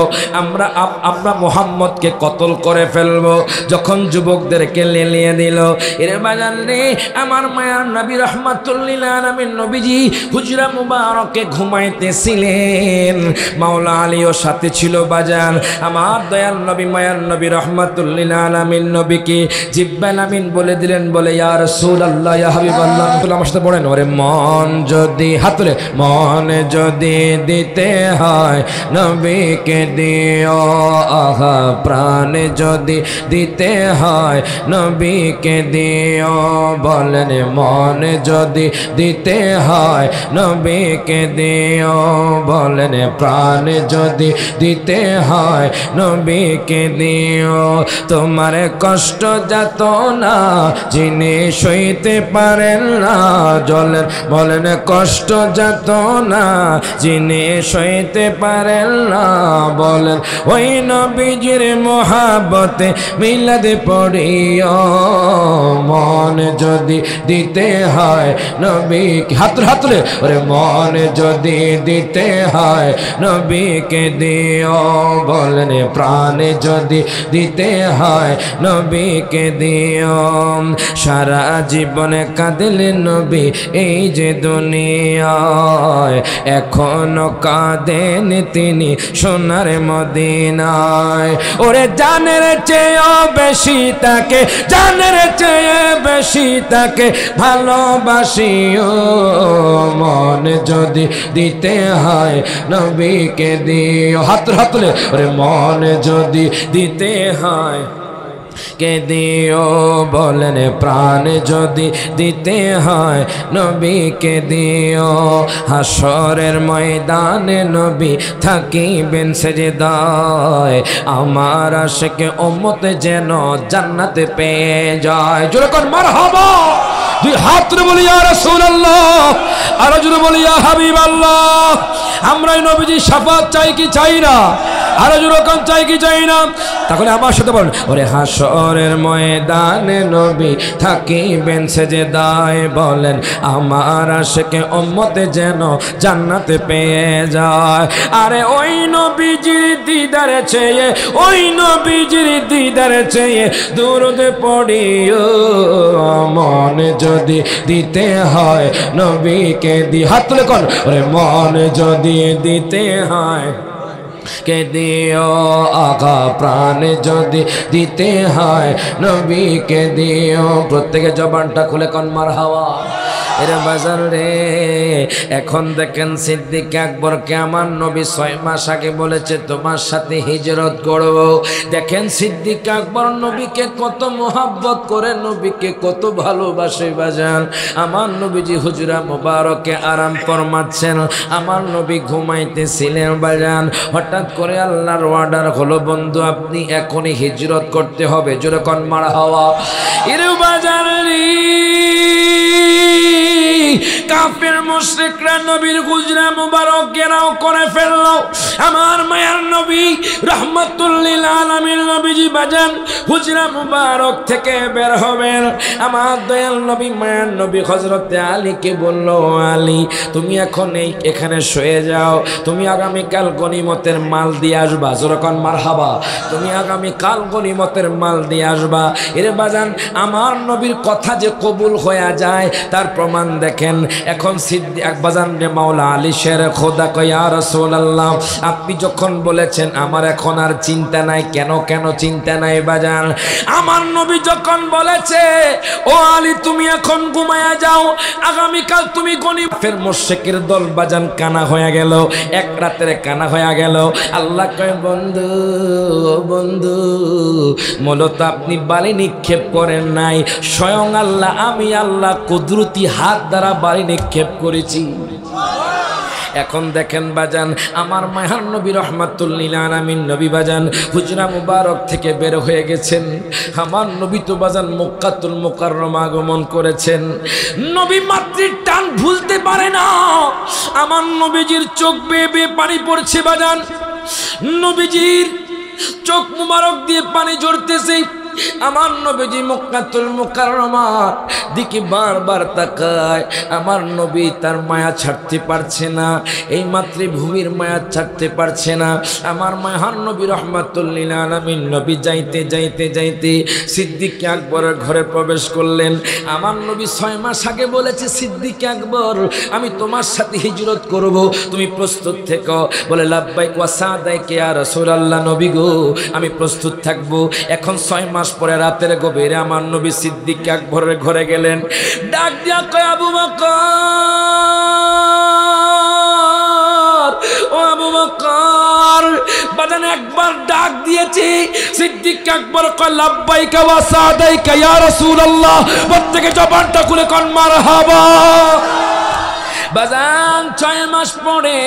আমরা মুহাম্মদকে কতল করে ফেলবো যখন যুবকদেরকে লেলিয়ে দিল এরে বাজান রে আমার মায়ার নবী রহমাতুল্লিল আলামিন নবীজি হুজরা মুবারকে ঘুমাইতেছিলেন মাওলা আলীও সাথে ছিল বাজান আমার দয়াল নবী মায়ার নবী রহমাতুল্লিল আলামিন নবীকে জিব্রাইল আমিন বলে দিলেন বলে ইয়া রাসূলুল্লাহ ইয়া হাবিবাল্লাহ আমার সাথে পড়েন ওরে মন যদি হাত তুলে মন যদি দিতে হয় নবীকে দিও আহা প্রাণ যদি দিতে হয় নবীকে দিও বলেন মন যদি দিতে হয় নবীকে দিও বলেন প্রাণ যদি দিতে হয় নবীকে দিও তোমার কষ্ট যত না যিনি সইতে পারেন না বলেন কষ্ট যত না যিনি সইতে পারেন না বলেন ওই নবীজির মোহাব্বতে মিলাদ পড়িও মন যদি দিতে হয় নবীকে হাত রে ওরে মন যদি দিতে হয় নবীকে দিও বলেন প্রাণ যদি দিতে হয় নবীকে দিও সারা জীবনে কাঁদলেন নবী এই যে দুনিয়ায় এখনো কাঁদেন তিনি সোনার মদিনায় ওরে জানের চেয়ে বেশি তাকে জানের চেয়ে বেশি তাকে ভালোবাসিও মন যদি দিতে হয় নবীকে দিও হাত তুলে ওরে মন যদি দিতে হয় কে দিও বলেন প্রাণ যদি দিতে হয় নবীকে দিও হাসরের ময়দানে নবী থাকিবেন সেজদায় আমার আশিকে উম্মত যেন জান্নাতে পেয়ে যায় জোরে কোন মারহাবা দুই হাত তুলে বলি ইয়া রাসূলুল্লাহ আর জোরে বলি ইয়া হাবিবাল্লাহ আমরাই নবীজি শাফাত চাই কি চাই না আর জোরে কোন চাই কি চাই না তাহলে আমার সাথে বলেন ওরে হাসরের ময়দানে নবী থাকিবেন সেজদায় বলেন আমার আশিকে উম্মত যেন জান্নাতে পেয়ে যায় আরে ওই নবীজির দিদারে চেয়ে ওই নবীজির দিদারে চেয়ে দুরূদ পড়িও মন যদি দিতে হয় নবীকে দি হাত তুলে কোন ওরে মন যদি দিতে হয় কে দিও আগা প্রাণ যদি দিতে হয় নবীকে দিও প্রত্যেকে জবানটা খুলে কোন মারহাবা এর বাজার রে এখন দেখেন সিদ্দিক আকবরকে আমার নবী 6 মাস আগে বলেছে তোমার সাথে হিজরত করব। দেখেন সিদ্দিক আকবর নবীকে কত মোহাব্বত করে, নবীকে কত ভালোবাসে বাজান। আমার নবীজি হুজরা মোবারকে আরাম ফরমাচ্ছেন, আমার নবী ঘুমাইতেছিলেন বাজান। হঠাৎ করে আল্লাহর অর্ডার হলো, বন্ধু আপনি এখনই হিজরত করতে হবে। জোরে কোন মারহাবা। এর বাজার রে কাফের মুশরিকরা নবীর হুজরা মুবারক ঘেরাও করে ফেলল। আমার মায়ার নবী রাহমাতুল লিল আলামিন নবীজি বাজান হুজরা মুবারক থেকে বের হবেন। আমার দয়াল নবী মায়ার নবী হযরতে আলীকে বলল, আলী তুমি এখন এখানে শুয়ে যাও, তুমি আগামীকাল গনিমতের মাল দিয়ে আসবা। যখন মারহাবা। তুমি আগামীকাল গনিমতের মাল দিয়ে আসবা। এর বাজান আমার নবীর কথা যে কবুল হয়ে যায় তার প্রমাণ দেখেন। এখন সিদ্দিক বাজান রে মাওলা আলী শের খোদা কয়, ইয়া রাসূলুল্লাহ আপনি যখন বলেছেন আমার এখন আর চিন্তা নাই, কেন কেন চিন্তা নাই বাজান? আমার নবী যখন বলেছে ও আলী তুমি এখন ঘুমায়া যাও, আগামীকাল তুমি গনিমতের মুশরিকের দল বাজান কানা হয়ে গেল, এক রাতের কানা হয়ে গেল। আল্লাহ কয়, বন্ধু বন্ধু মূলত আপনি বালি নিক্ষেপ করেন নাই, স্বয়ং আল্লাহ আমি আল্লাহ কুদরতি হাত দ্বারা বালি নিক্ষেপ করেছি। এখন দেখেন বাজান আমার মায়ার নবী রাহমাতুল লিল আলামিন নবী বাজান হুজরা মুবারক থেকে বের হয়ে গেছেন। আমার নবী তো বাজান মক্কাতুল মুকাররমা আগমন করেছেন। নবী মাতৃর টান ভুলতে পারে না। আমার নবীজির চোখ বেয়ে বেয়ে পানি পড়ছে বাজান, নবীজির চোখ মুবারক দিয়ে পানি ঝরতেছে। আমার নবীজি মক্কাতুল মুকাররমার দিকে বারবার তাকায়। আমার নবী তার মায়া ছাড়তে পারছে না, এই মাতৃভূমির মায়া ছাড়তে পারছে না। আমার মায়ার নবী রাহমাতুল লিল আলামিন নবী যাইতে যাইতে যাইতে সিদ্দিক আকবরের ঘরে প্রবেশ করলেন। আমার নবী 6 মাস আগে বলেছে, সিদ্দিক আকবর আমি তোমার সাথে হিজরত করব, তুমি প্রস্তুত থেকো। বলে লাব্বাইক ওয়া সাদাইক ইয়া রাসূলুল্লাহ, নবী গো আমি প্রস্তুত থাকবো। এখন 6 মাস পরে রাতের গভীরে আমার নবী সিদ্দিক আকবরের ঘরে গেলেন। ডাক দিয়া কয়, আবু বকর ও আবু বকর। বাজান একবার ডাক দিয়েছি, সিদ্দিক আকবর কয় লাব্বাইকা ওয়া সাদাইকা ইয়া রাসূলুল্লাহ। প্রত্যেকে জবানটা খুলে কোন মারহাবা। বাজান 6 মাস পরে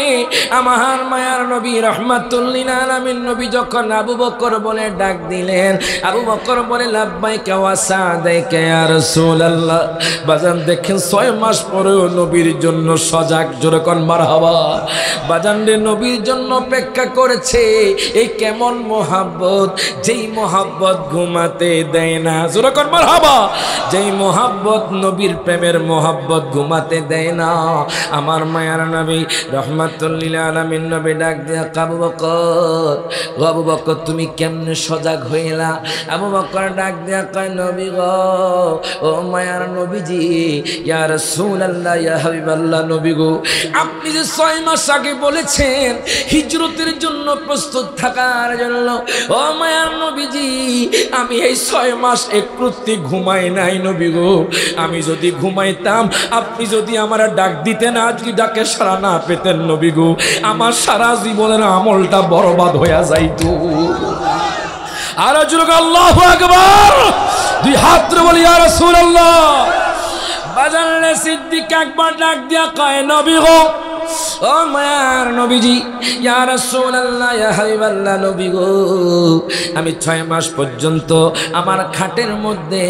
আমার মায়ার নবী রাহমাতুল লিল আলামিন নবী যখন আবু বকর বলে ডাক দিলেন, আবু বকর বলে লাব্বাইকা ওয়া সাদাইকা ইয়া রাসূলুল্লাহ। বাজান দেখেন 6 মাস পরেও নবীর জন্য সজাগ। জোরে কোন মারহাবা। বাজান রে নবীর জন্য অপেক্ষা করেছে। এই কেমন মোহাব্বত, যেই মোহাব্বত ঘুমাতে দেয় না। জোরে কোন মারহাবা। যেই মোহাব্বত নবীর প্রেমের মোহাব্বত ঘুমাতে দেয় না। আমার মায়ার নবী রাহমাতুল লিল আলামিন নবী ডাক দিয়া, আবু বকর ও আবু বকর তুমি কেমনে সজাগ হইলা? আবু বকর ডাক দিয়া কয়, নবী গো ও মায়ার নবীজি, ইয়া রাসূলুল্লাহ ইয়া হাবিবাল্লাহ, নবী গো আপনি যে 6 মাস আগে বলেছেন হিজরতের জন্য প্রস্তুত থাকার জন্য, ও মায়ার নবীজি আমি এই 6 মাস একটুতে ঘুমাই নাই নবী গো। আমি যদি ঘুমাইতাম, আপনি যদি আমার ডাক দিতেন, আজকে ডাকে সারা না পেতেন নবী গো, আমার সারা জীবনের আমলটা বরবাদ হয়ে যাইতো। আর জোরে আল্লাহু আকবার। দুই হাত ধরে বলি ইয়া রাসূলুল্লাহ। বাজারে সিদ্দিক আকবর ডাক দিয়া কয়, নবী গো ও মায়ার নবীজি, ইয়া রাসূলুল্লাহ ইয়া হাবিবাল্লাহ, নবী গো আমি 6 মাস পর্যন্ত আমার খাটের মধ্যে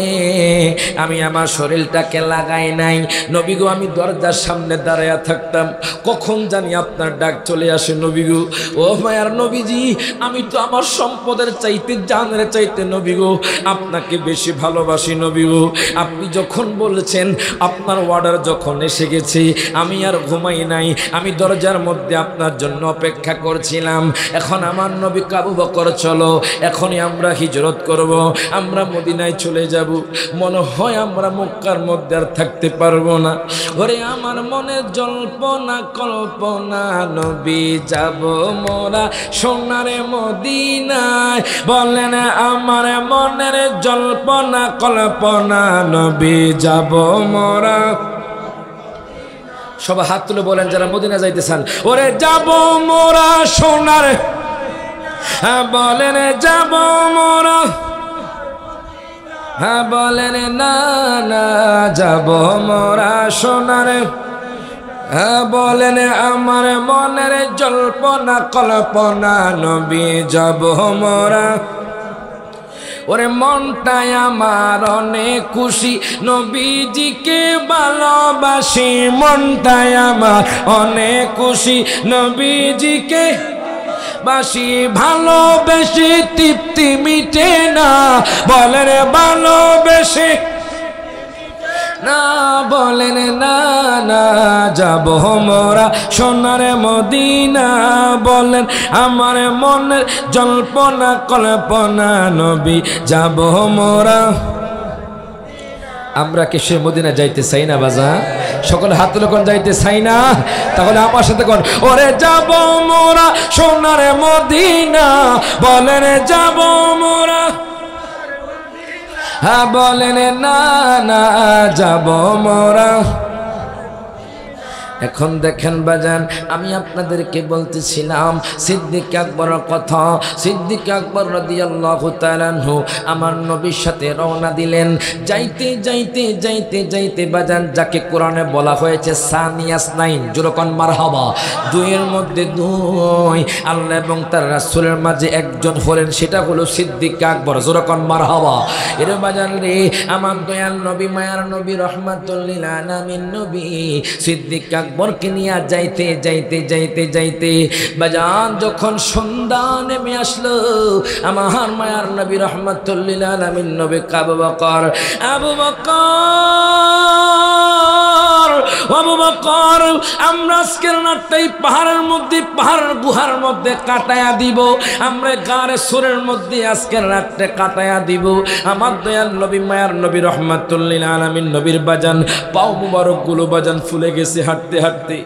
আমি আমার শরীরটাকে লাগাই নাই নবী গো। আমি দরজার সামনে দাঁড়ায়া থাকতাম, কখন জানি আপনার ডাক চলে আসে নবী গো। ও মায়ার নবীজি আমি তো আমার সম্পদের চাইতে, জানের চাইতে নবী গো আপনাকে বেশি ভালোবাসি নবী গো। আপনি যখন বলেছেন, আপনার অর্ডার যখন এসে গেছে, আমি আর ঘুমাই নাই, আমি দরজার মধ্যে আপনার জন্য অপেক্ষা করছিলাম। এখন আমার নবী আবু বকর চলো, এখনই আমরা হিজরত করব, আমরা মদিনায় চলে যাব। মনে হয় আমরা মক্কার মধ্যে আর থাকতে পারবো না। ওরে আমার মনের জল্পনা কল্পনা, নবী যাব মোরা সোনারে মদিনায়। বলেন আমার মনের জল্পনা কল্পনা, নবী যাব মোরা সবাই হাত তুলে বলেন যারা মদিনা যাইতে চান, ওরে যাব মোরা সোনার, হ্যাঁ বলেন যাব মোরা, হ্যাঁ বলেন না না যাব মোরা সোনার, হ্যাঁ বলেন আমার মনের জল্পনা কল্পনা নবী যাব মোরা। ওরে মনটাই আমার অনেক খুশি নবীজিকে ভালোবাসি, মনটাই আমার অনেক খুশি নবীজিকে বাসি, ভালোবেসে তৃপ্তি মিটে না, বলেন ভালোবেসে না, বলেন না না যাব মোরা সোনার মদিনা, বলেন আমার মনের জল্পনা কল্পনা নবী যাব মোরা। আমরা কি সে মদিনা যাইতে চাই না বাজা? সকলে হাত তুলে কোন যাইতে চাই না? তাহলে আমার সাথে কোন, ওরে যাব মোরা সোনার মদিনা, বলেন যাব মোরা, হ্যাঁ বলেন না না যাব মোরা। এখন দেখেন বাজান, আমি আপনাদেরকে বলতেছিলাম সিদ্দিক আকবরের কথা। সিদ্দিক আকবর রাদিয়াল্লাহু তাআলা আনহু আমার নবীর সাথে রওনা দিলেন। যাইতে যাইতে যাইতে যাইতে বাজান, যাকে কোরআনে বলা হয়েছে সানিয়াস নাইন, যেরকম মারহাবা, দুইয়ের মধ্যে দুই, আল্লাহ এবং তার রাসূলের মাঝে একজন হলেন, সেটা হলো সিদ্দিক আকবর, যেরকম মারহাবা। এর বাজান রে, আমার দয়াল নবী মায়ার নবী রহমাতুল লিল আলামিন নবী সিদ্দিক আকবরকে নিয়ে যাইতে যাইতে যাইতে যাইতে বাজান, যখন সন্ধ্যা নেমে আসলো, আমার মায়ার নবী রহমাতুল লিল আলামিন নবী আবু বকর, আবু বকর, আবু বকর, আমরা আজকের রাতটাই পাহাড়ের মধ্যে, পাহাড়ের গুহার মধ্যে কাটায়া দিব, আমরা গারে সুরের মধ্যে আজকের রাতটা কাটায়া দিব। আমার দয়াল নবী মায়ার নবী রহমাতুল লিল আলামিন নবীর বাজান পাও মুবারক গুলো বাজান ফুলে গেছে হাঁটতে হাঁটতে।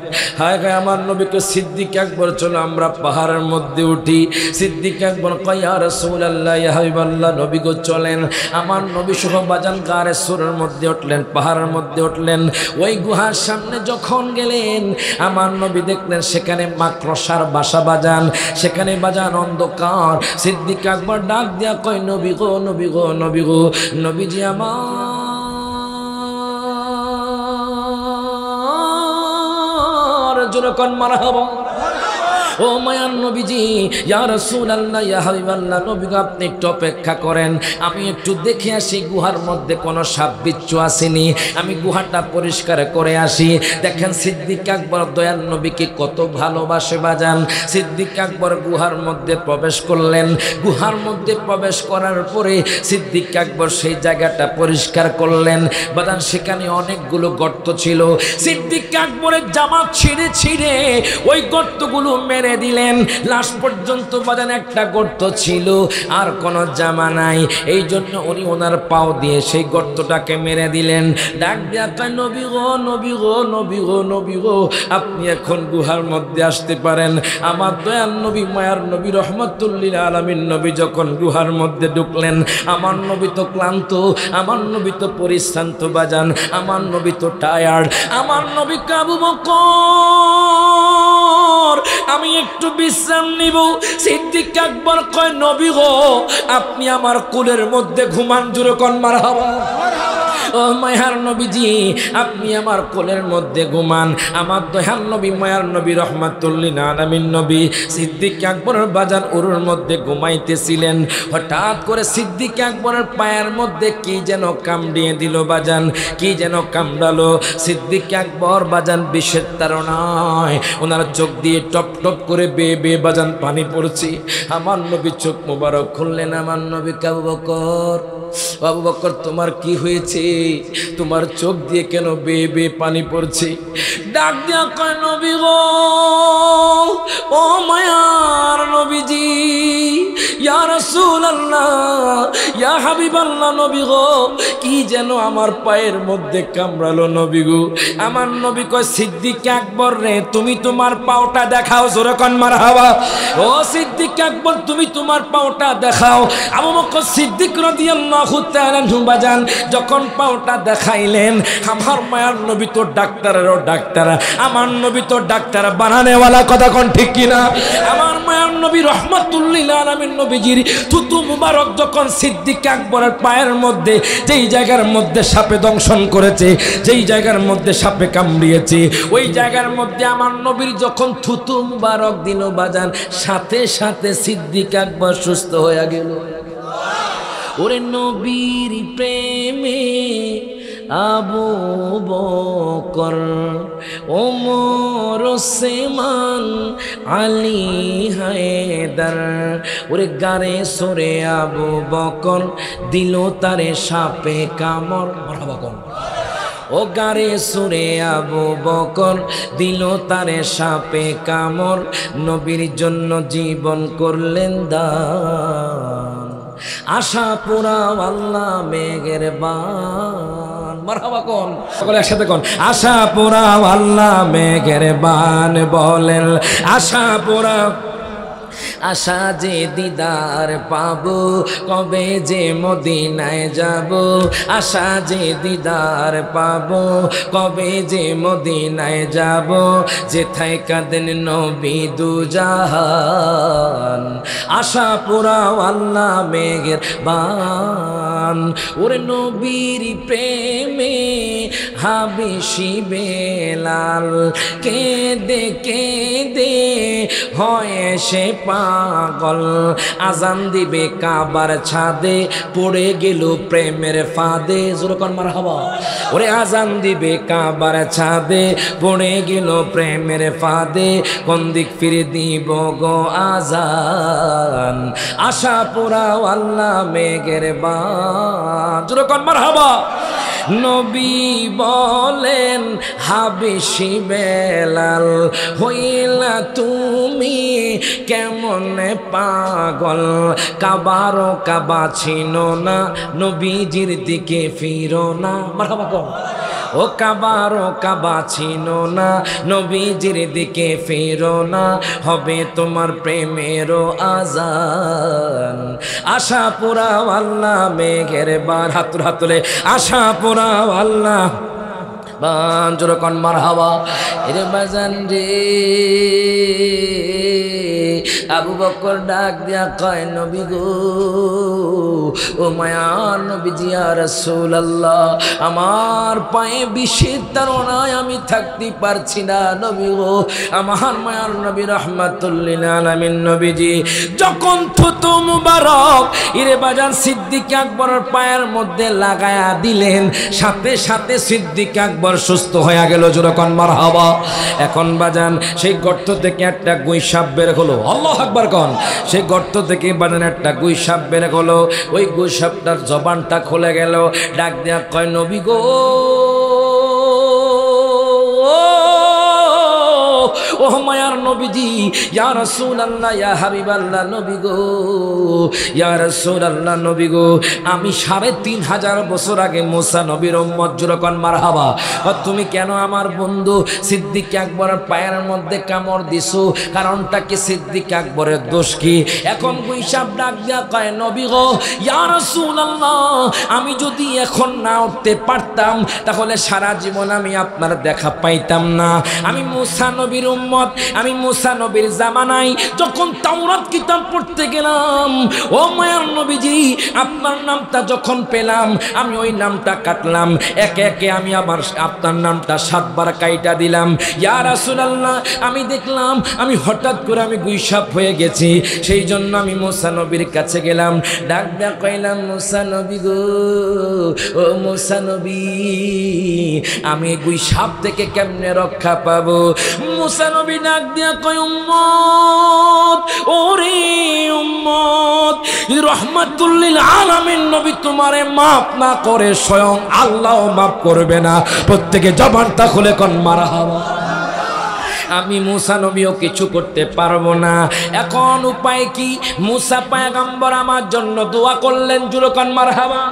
হায় হায়, আমার নবীকে সিদ্দিক আকবর, চলো আমরা পাহাড়ের মধ্যে উঠি। সিদ্দিক আকবর কয়, ইয়া রাসূলুল্লাহ, ইয়া হাবিবাল্লাহ, নবী গো চলেন। আমার নবী সহ বাজান গারে সুরের মধ্যে উঠলেন, পাহাড়ের মধ্যে উঠলেন। ওই গুহার সামনে যখন গেলেন, আমার নবী দেখলেন সেখানে মাকড়সার বাসা বাজান, সেখানে বাজান অন্ধকার। সিদ্দিক আকবর ডাক দিয়া কয়, নবী গো, নবী গো, নবী গো, নবীজি আমার জোরকন মারহাবা। ও মায়ার নবীজি, ইয়া রাসূলুল্লাহ, ইয়া হাবিবাল্লাহ, নবী গো আপনি একটু অপেক্ষা করেন, আমি একটু দেখে আসি গুহার মধ্যে কোনো সাপ বিচ্ছু আসেনি, আমি গুহাটা পরিষ্কার করে আসি। দেখেন সিদ্দিক আকবর দয়াল নবীকে কত ভালোবাসে বাজান। সিদ্দিক আকবর গুহার মধ্যে প্রবেশ করলেন। গুহার মধ্যে প্রবেশ করার পরে সিদ্দিক আকবর সেই জায়গাটা পরিষ্কার করলেন বাজান। সেখানে অনেকগুলো গর্ত ছিল। সিদ্দিক আকবরের জামা ছিঁড়ে ছিঁড়ে ওই গর্তগুলো মেরে দিলেন। লাশ পর্যন্ত বাজান একটা গর্ত ছিল, আর কোনো জামা নাই, এই জন্য উনি ওনার পাও দিয়ে সেই গর্তটাকে মেরে দিলেন। ডাক দিয়া কয়, নবী গো, নবী গো, নবী গো, নবী গো, আপনি এখন গুহার মধ্যে আসতে পারেন। আমার দয়াল নবী মায়ার নবী রহমাতুল লিল আলামিন নবী যখন গুহার মধ্যে ঢুকলেন, আমার নবী তো ক্লান্ত, আমার নবী তো পরিশ্রান্ত বাজান, আমার নবী তো টায়ার্ড। আমার নবী আবু বকর, আমি একটু বিশ্রাম নিব। সিদ্দিক আকবর কয়, নবী গো আপনি আমার কোলের মধ্যে ঘুমান, জোরে কোন মারহাবা। ও মায়ার নবীজি, আপনি আমার কোলের মধ্যে ঘুমান। আমার দয়াল নবী মায়ার নবী রহমাতুল লিল আলামিন নবী সিদ্দিক আকবরের বাজান উরুর মধ্যে ঘুমাইতেছিলেন। হঠাৎ করে সিদ্দিক আকবরের পায়ের মধ্যে কি যেন কামড়িয়ে দিল বাজান, কি যেন কামড়ালো। সিদ্দিক আকবর বাজান বিষের তাড়নায় ওনার চোখ দিয়ে টপ টপ করে বেয়ে বেয়ে বাজান পানি পড়ছে। আমার নবী চোখ মোবারক খুললেন। আমার নবী আবু বকর, আবু বকর তোমার কি হয়েছে? তোমার চোখ দিয়ে কেন বেয়ে বেয়ে পানি পড়ছে? ডাক দিয়া কয়, নবী গো, ও মায়ার নবীজি, ইয়া রাসূলুল্লাহ, ইয়া হাবিবাল্লাহ নবী গো, কি যেন আমার পায়ের মধ্যে কামড়ালো নবী গো। আমার নবী কয় সিদ্দিক আকবর রে, তুমি তোমার পাওটা দেখাও। জোরে কোন মারহাবা। ও সিদ্দিক আকবর, তুমি তোমার পাওটা দেখাও। আবু বকর সিদ্দিক রাদিয়াল্লাহু তাআলা বাজান যখন পাওটা দেখাইলেন, আমার মায়ার নবী তো ডাক্তারেরও ডাক্তার, আমার নবী তো ডাক্তার বানানেওয়ালা, কথা কোন ঠিক কিনা? আমার মায়ার নবী রহমাতুল লিল আলামিন নবীজির থুতু মুবারক যখন সিদ্দিক আকবরের পায়ের মধ্যে, যেই জায়গার মধ্যে সাপে দংশন করেছে, যেই জায়গার মধ্যে সাপে কামড়িয়েছে, ওই জায়গার মধ্যে আমার নবীর যখন থুতু মুবারক দিল বাজান, সাথে সাথে সিদ্দিক আকবর সুস্থ হয়ে গেল। ওরে নবীর প্রেমে আবু বকর, ওমর, ওসমান, আলী, হায়দার, ওরে গারে সরে আবু বকর দিল তারে সাপে কামড়। মারহাবা কোন। ও গারে সুরে আবু বকর দিল তারে সাপে কামড়, নবীর জন্য জীবন করলেন দান, আশা পুরা আল্লাহ মেঘের বান। মারহাবা কোন, সকলে একসাথে কোন। আশা পুরা আল্লাহ মেঘের বান বলেন, আশা পুরা, আশা যে দিদার পাবো, কবে যে মদিনায় যাব, আশা যে দিদার পাবো, কবে যে মদিনায় যাব, যেথায় কাঁদেন নবী দুজাহান, আশা পুরাও আল্লাহ মেঘের বান। ওরে নবীর প্রেমে হাবিশি বেলাল কেঁদে কেঁদে হয় সে পাগল, আজান দিবে কাবার ছাদে পড়ে গেল প্রেমের ফাঁদে। জোরকন মারহাবা। ওরে আজান দিবে কাবার ছাদে পড়ে গেল প্রেমের ফাঁদে, কোন দিক ফিরে দিব গো আজান, আশা পুরাও আল্লাহ মেঘের বান। জোরকন মারহাবা। নবী বলেন হাবিশি বেলাল, হইলা তুমি কেমন পাগল, কাবারও কাবা ছিনো না, নবীজির দিকে ফিরো না। মারহাবা কোন। ও কাবারও কাবা ছিনো না, নবীজির দিকে ফিরো না, হবে তোমার প্রেমেরও আজান, আশা পুরাও আল্লাহ মেঘের বান। হাতুর হাতুলে আশা পুরাও আল্লাহ বান। জোরকন মারহাবা। এরে বাজান রে, আবু বকর ডাক দিয়া কয় নবী গো, ও মায়ার নবীজি ইয়া রাসূলুল্লাহ, আমার পায়ে বিষের তাড়নায় আমি থাকতে পারছি না নবী গো। আমার মায়ার নবী রাহমাতুল লিল আলামিন নবীজি যখন থুতু মুবারক ইরে বাজান সিদ্দিক আকবরের পায়ের মধ্যে লাগায়া দিলেন, সাথে সাথে সিদ্দিক আকবর সুস্থ হয়ে গেল। যখন মারহাবা। এখন বাজান সেই গর্ত থেকে একটা গুই সাপ বের হলো। আল্লাহু আকবার কোন। সেই গর্ত থেকে বাজান একটা গুই সাপ বের হলো। ওই গুই সাপটার জবানটা খুলে গেল, ডাক দেয়া কয় নবী গো, ও মায়ার নবীজি, ইয়া রাসূলুল্লাহ, ইয়া হাবিবাল্লাহ নবী গো, ইয়া রাসূলুল্লাহ নবী গো, আমি ৩৫০০ বছর আগে মুসা নবীর উম্মত। যখন মারহাবা। তুমি কেন আমার বন্ধু সিদ্দিক আকবরের পায়ের মধ্যে কামড় দিছো? কারণটা কি? সিদ্দিক আকবরের দোষ কি? এখন গুইসাব ডাক দিয়া কয় নবী গো, ইয়া রাসূলুল্লাহ, আমি যদি এখন না উঠতে পারতাম তাহলে সারা জীবন আমি আপনার দেখা পাইতাম না। আমি মুসা নবীর উম্মত, আমি মুসা নবীর জামানায় যখন তাওরাত কিতাব পড়তে গেলাম, ও মায়ার নবীজি, আপনার নামটা যখন পেলাম আমি ওই নামটা কাটলাম, একে একে আমি আবার আপনার নামটা ৭ বার কাইটা দিলাম। ইয়া রাসূলুল্লাহ, আমি দেখলাম আমি হঠাৎ করে আমি গুইসাপ হয়ে গেছি, সেই জন্য আমি মুসা নবীর কাছে গেলাম, ডাক ডাক কইলাম, মুসা নবী গো, ও মুসা নবী, আমি গুইসাপ থেকে কেমনে রক্ষা পাবো? মুসা নবী ডাক দিয়া কয়, উম্মত, ওরে উম্মত, রহমাতুল লিল আলামিন নবী তোমারে মাফ না করে স্বয়ং আল্লাহ মাফ করবে না। প্রত্যেকে জবানটা খুলে কোন মারহাবা। আমি মুসা নবীও কিছু করতে পারবো না। এখন উপায় কি? মুসা পয়গম্বর আমার জন্য দোয়া করলেন, জুরকান মারহাবা।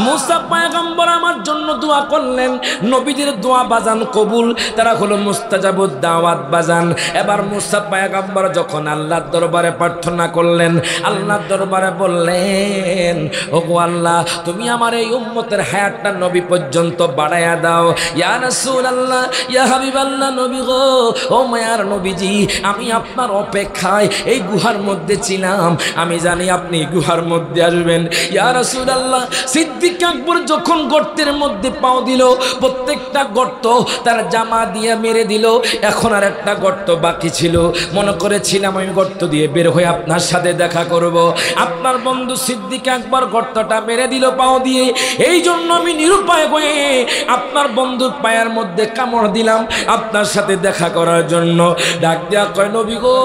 মুসা পয়গম্বর আমার জন্য দোয়া করলেন, নবীদের দোয়া বাজান কবুল, তারা হলো মুস্তাজাবুদ দাওয়াত বাজান। এবার মুসা পয়গম্বর যখন আল্লাহর দরবারে প্রার্থনা করলেন, আল্লাহর দরবারে বললেন, ওগো আল্লাহ, তুমি আমার এই উম্মতের হায়াতটা নবী পর্যন্ত বাড়ায়া দাও। ইয়া রাসূলুল্লাহ, ইয়া হাবিবাল্লাহ, নবী গো, ও মায়ার নবীজি, আমি আপনার অপেক্ষায় এই গুহার মধ্যে ছিলাম, আমি জানি আপনি গুহার মধ্যে আসবেন। ইয়া রাসূলুল্লাহ, সিদ্দিক আকবর যখন গর্তের মধ্যে পাও দিল, প্রত্যেকটা গর্ত তার জামা দিয়ে মেরে দিল। এখন আর একটা গর্ত বাকি ছিল, মনে করেছিলাম আমি গর্ত দিয়ে বের হয়ে আপনার সাথে দেখা করব। আপনার বন্ধু সিদ্দিক আকবর গর্তটা মেরে দিল পাও দিয়ে, এই জন্য আমি নিরুপায় হয়ে আপনার বন্ধুর পায়ের মধ্যে কামড় দিলাম আপনার সাথে দেখা করার জন্য। ডাক দেয়া কয়, নবী গো,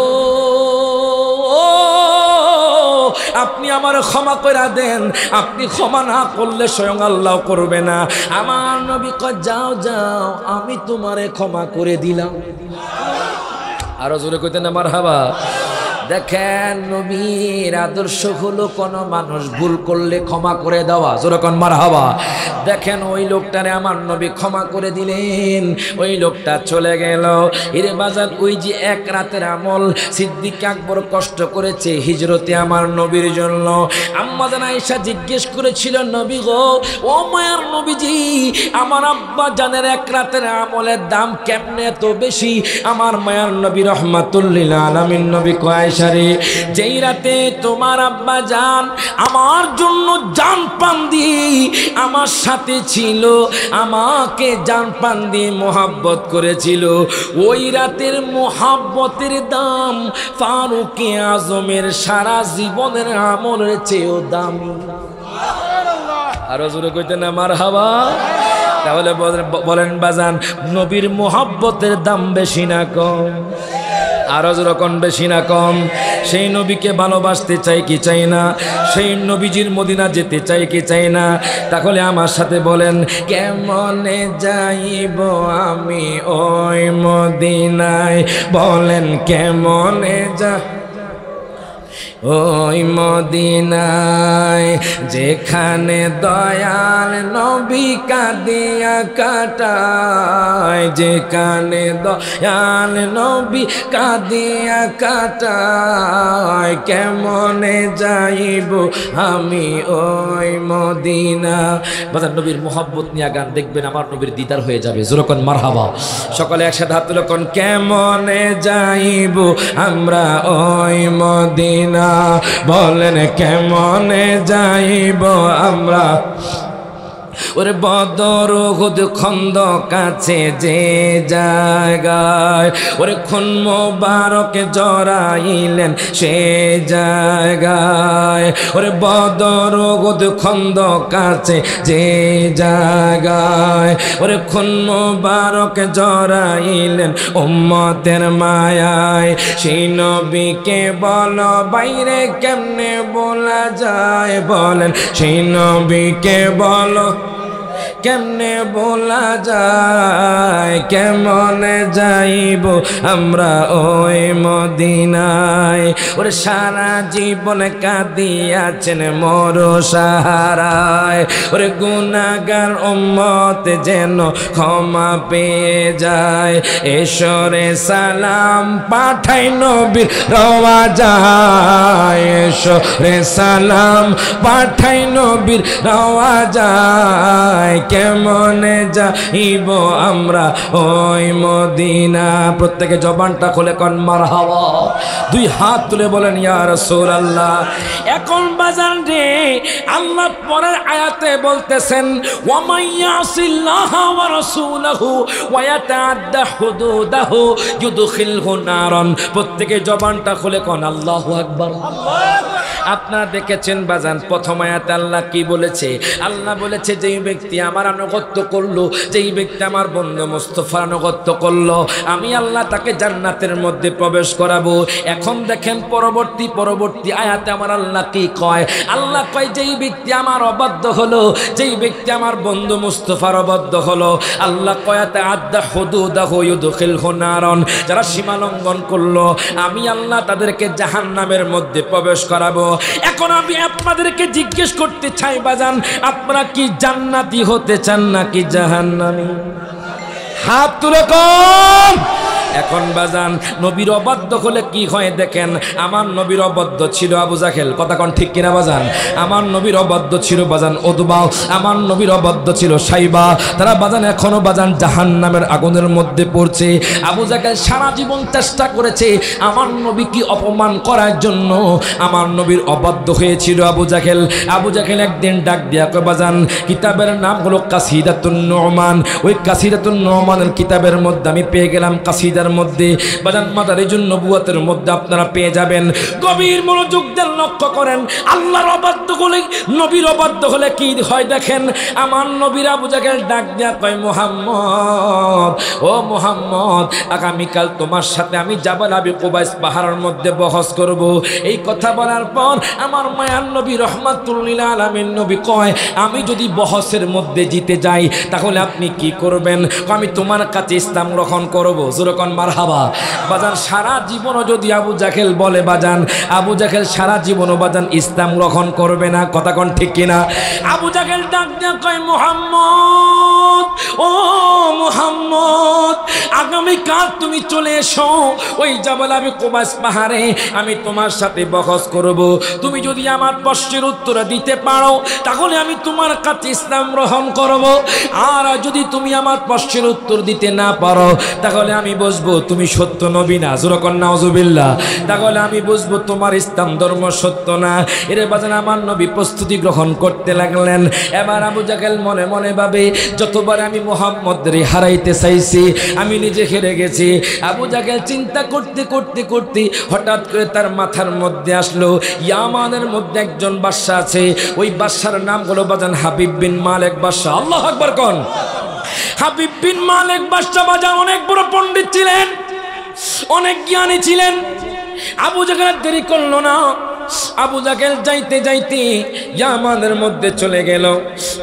আপনি আমার ক্ষমা করে দেন, আপনি ক্ষমা না করলে স্বয়ং আল্লাহ করবে না। আমার নবী কয়, যাও যাও, আমি তোমারে ক্ষমা করে দিলাম। আরো জোরে কইতেন মারহাবা। দেখেন, নবীর আদর্শ হলো কোনো মানুষ ভুল করলে ক্ষমা করে দেওয়া, জোরকন মারহাবা। দেখেন, ওই লোকটারে আমার নবী ক্ষমা করে দিলেন, ওই লোকটা চলে গেল। এর বাজার ওই যে এক রাতের আমল সিদ্দিক আকবর কষ্ট করেছে হিজরতে আমার নবীর জন্য। আম্মা জান আয়েশা জিজ্ঞেস করেছিল, নবী গো, ও মায়ার নবীজি, আমার আব্বা জানের এক রাতের আমলের দাম কেমনে এত বেশি? আমার মায়ার নবী রহমাতুল লিল আলামিন নবী কয়, যেই রাতে তোমার আব্বা জান আমার জন্য জান পান দিয়ে আমার সাথে ছিল, আমাকে জান পান দিয়ে মোহাব্বত করেছিল, ওই রাতের মোহাব্বতের দাম ফারুকে আজমের সারা জীবনের আমলের চেয়েও দামি। আরো জোরে কইতেন না মারহাবা। তাহলে বলেন বাজান, নবীর মোহাব্বতের দাম বেশি না কম? আরো যখন বেশি না কম? সেই নবীকে ভালোবাসতে চাই কি চাই না? সেই নবীজির মদিনা যেতে চাই কি চাই না? তাহলে আমার সাথে বলেন, কেমনে যাইব আমি ওই মদিনায়? বলেন, কেমনে যা ওই মদিনায়, যেখানে দয়াল নবী কাঁদিয়া কাটায়, যেখানে দয়াল নবী কাঁদিয়া কাটায়, কেমনে যাইব আমি ওই মদিনা। বাজার নবীর মোহাব্বত নিয়ে গান দেখবেন, আমার নবীর দিদার হয়ে যাবে, জোরকন মারহাবা। সকালে একসাথে হাত তুলে কোন, কেমনে যাইব আমরা ওই মদিনা? বলেন, কেমনে যাইব আমরা? ওরে বদর উহুদ খন্দক কাছে যে জায়গায়, ওরে খুন মোবারক জড়াইলেন সে জায়গায়, ওরে বদর উহুদ খন্দক কাছে যে জায়গায়, ওরে খুন মোবারক জড়াইলেন উম্মতের মায়ায়। সেই নবীকে বলো বাইরে কেমনে বলা যায়? বলেন, সেই নবীকে বলো কেমনে বলা যায়? কেমনে যাইব আমরা ওই মদিনায়? ওরে সারা জীবন কাঁদিয়াছেন মোর সাহারায়, ওরে গুনাহগার উম্মত যেন ক্ষমা পেয়ে যায়। এসরে সালাম পাঠাই নবীর রওয়াজায়, এসরে সালাম পাঠাই নবীর রওয়াজায়, কেমনে যাইব আমরা ওই মদিনা? প্রত্যেকে জবানটা খুলে কোন মারহাবা। দুই হাত তুলে বলেন, ইয়া রাসূলুল্লাহ। এখন বাজান রে, আল্লাহ পরের আয়াতে বলতেছেন, ওয়া মাইয়াসিল্লাহা ওয়া রাসূলাহু ওয়া ইয়াতাআদ্দা হুদুদাহু ইউদখিলহু নারান। প্রত্যেকে জবানটা খুলে কোন আল্লাহু আকবার। আপনারা দেখেছেন বাজান প্রথম আয়াতে আল্লাহ কি বলেছে? আল্লাহ বলেছে যেই ব্যক্তি আমার আনুগত্য করলো, যেই ব্যক্তি আমার বন্ধু মুস্তাফার আনুগত্য করলো, আমি আল্লাহ তাকে জান্নাতের মধ্যে প্রবেশ করাবো। এখন দেখেন পরবর্তী আয়াতে আমার আল্লাহ কি কয়? আল্লাহ কয় যেই ব্যক্তি আমার অবাধ্য হলো, যেই ব্যক্তি আমার বন্ধু মুস্তাফার অবাধ্য হলো, আল্লাহ কয়াতে আদ্দা হুদুদাহু ইউদখিলহু নারন, যারা সীমা লঙ্ঘন করলো আমি আল্লাহ তাদেরকে জাহান্নামের মধ্যে প্রবেশ করাবো। এখন আমি আপনাদেরকে জিজ্ঞেস করতে চাই বাজান, আপনারা কি জান্নাতি হতে চান নাকি জাহান্নামী? হাত তুলে কোন। এখন বাজান নবীর অবাধ্য হলে কি হয় দেখেন, আমার নবীর অবাধ্য ছিল আবু জাহেল, কথা কোন ঠিক কিনা বাজান? আমার নবীর অবাধ্য ছিল বাজান উতবা, আমার নবীর অবাধ্য ছিল সাইবা, তারা বাজান এখনো বাজান জাহান্নামের আগুনের মধ্যে পড়ছে। আবু জাহেল সারা জীবন চেষ্টা করেছে আমার নবীকে অপমান করার জন্য, আমার নবীর অবাধ্য হয়েছিল আবু জাহেল। আবু জাহেল একদিন ডাক দিয়া কয় বাজান, কিতাবের নাম হলো কাসিদাতুন নুমান, ওই কাসিদাতুন নুমানের কিতাবের মধ্যে আমি পেয়ে গেলাম কাসিদার মধ্যে বাজান মাদারিজুন নবুয়তের মধ্যে আপনারা পেয়ে যাবেন। গভীর মনোযোগ দিয়ে লক্ষ্য করেন, আল্লাহর অবাধ্য হলে নবীর অবাধ্য হলে কি হয় দেখেন। আমার নবীর আবু জাহেল ডাক দিয়া কয় মুহাম্মদ, ও মুহাম্মদ, আগামীকাল তোমার সাথে আমি জাবাল আবি কুবাইস পাহাড়ের মধ্যে বহস করব। এই কথা বলার পর আমার মায়ার নবী রাহমাতুল লিল আলামিন নবী কয়, আমি যদি বহসের মধ্যে জিতে যাই তাহলে আপনি কি করবেন? আমি তোমার কাছে ইসলাম গ্রহণ করব। যেরকম মারহাবা বাজান। সারা জীবনও যদি আবু জাহেল বলে বাজান, আবু জাহেল সারা জীবনও বাজান ইসলাম গ্রহণ করবে না, কথা কোন ঠিক কিনা? আবু জাহেল ডাক দিয়া কয় মুহাম্মদ, ও মুহাম্মদ, আগামীকাল তুমি চলে এসো ওই জাবাল আবি কুবাইস পাহাড়ে, আমি তোমার সাথে বহস করব। তুমি যদি আমার প্রশ্নের উত্তর দিতে পারো তাহলে আমি তোমার কাছে ইসলাম গ্রহণ করব, আর যদি তুমি আমার প্রশ্নের উত্তর দিতে না পারো তাহলে আমি বুঝবো তুমি সত্য নবী না। যেরকম নাউজুবিল্লাহ, তাহলে আমি বুঝবো তোমার ইসলাম ধর্ম সত্য না। এর বাজান আমার নবী প্রস্তুতি গ্রহণ করতে লাগলেন। এবার আবু জাহেল মনে মনে ভাবে, যতবার আমি মুহাম্মদরে হারাইতে চাইছি আমি নিজে হেরে গেছি। আবু জাহেল চিন্তা করতে করতে করতে হঠাৎ করে তার মাথার মধ্যে আসলো ইয়ামানের মধ্যে একজন বাদশা আছে, ওই বাদশার নাম হলো বাজান হাবিব বিন মালিক বাদশা। আল্লাহু আকবার কোন। হাবিব বিন মালিক বাদশা বাজান অনেক বড় পণ্ডিত ছিলেন, অনেক জ্ঞানী ছিলেন। আবু জাহেল দেরি করলো না, আবু জাহেল যাইতে যাইতে ইয়ামানের মধ্যে চলে গেল।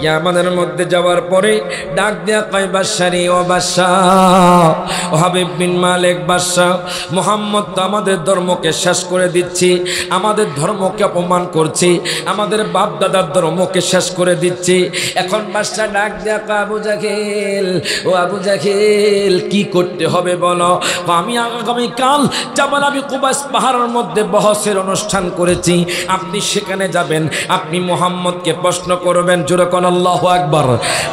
ইয়ামানের মধ্যে যাওয়ার পরে ডাক দেয়া কয়, বাদশারে, ও বাদশাহ, ও হাবিব বিন মালিক বাদশাহ, মুহাম্মদ তো আমাদের ধর্মকে শেষ করে দিচ্ছে, আমাদের ধর্মকে অপমান করছে, আমাদের বাপ দাদার ধর্মকে শেষ করে দিচ্ছে। এখন বাদশাহ ডাক দেয়া কয়, আবু জাহেল, ও আবু জাহেল, কি করতে হবে বলো? আমি আগামীকাল জাবাল আবি কুবাইস পাহাড়ের মধ্যে বহসের অনুষ্ঠান করে, আপনি সেখানে যাবেন, আপনি মুহাম্মদকে প্রশ্ন করবেন। জোরে কোন আল্লাহু আকবার।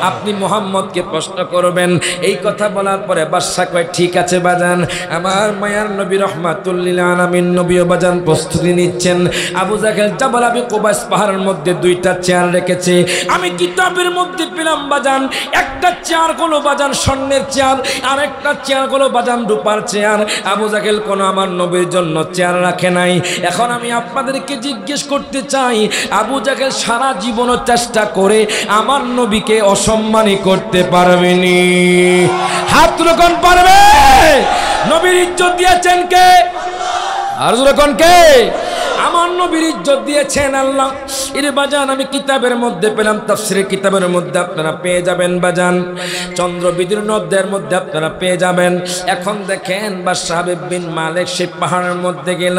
আপনি মুহাম্মদকে প্রশ্ন করবেন। এই কথা বলার পরে বাদশা কয়, ঠিক আছে বাজান। আমার মায়ার নবী রাহমাতুল লিল আলামিন নবীও বাজান প্রস্তুতি নিচ্ছেন। আবু জাহেল জাবাল আবি কুবাইস পাহাড়ের মধ্যে দুইটা চেয়ার রেখেছে। আমি কিতাবের মধ্যে পেলাম বাজান, একটা চেয়ার হলো বাজান স্বর্ণের চেয়ার, আর একটা চেয়ার হলো বাজান রূপার চেয়ার। আবু জাহেল কোনো আমার নবীর জন্য চেয়ার রাখে নাই। এখন আমি আপনাদেরকে জিজ্ঞেস করতে চাই, আবু জাহেল সারা জীবনও চেষ্টা করে আমার নবীকে অসম্মানী করতে পারবেনি? হাত তুলুন, পারবে? নবীর ইজ্জত দিয়েছেন কে? আর যখন কে? আমার নবীর ইজ্জত দিয়েছেন আল্লাহ। এর বাজান আমি কিতাবের মধ্যে পেলাম, তাফসীরের কিতাবের মধ্যে আপনারা পেয়ে যাবেন বাজান, চন্দ্রবিদুর নদের মধ্যে আপনারা পেয়ে যাবেন। এখন দেখেন বাদশা হাবিব বিন মালিক সেই পাহাড়ের মধ্যে গেল,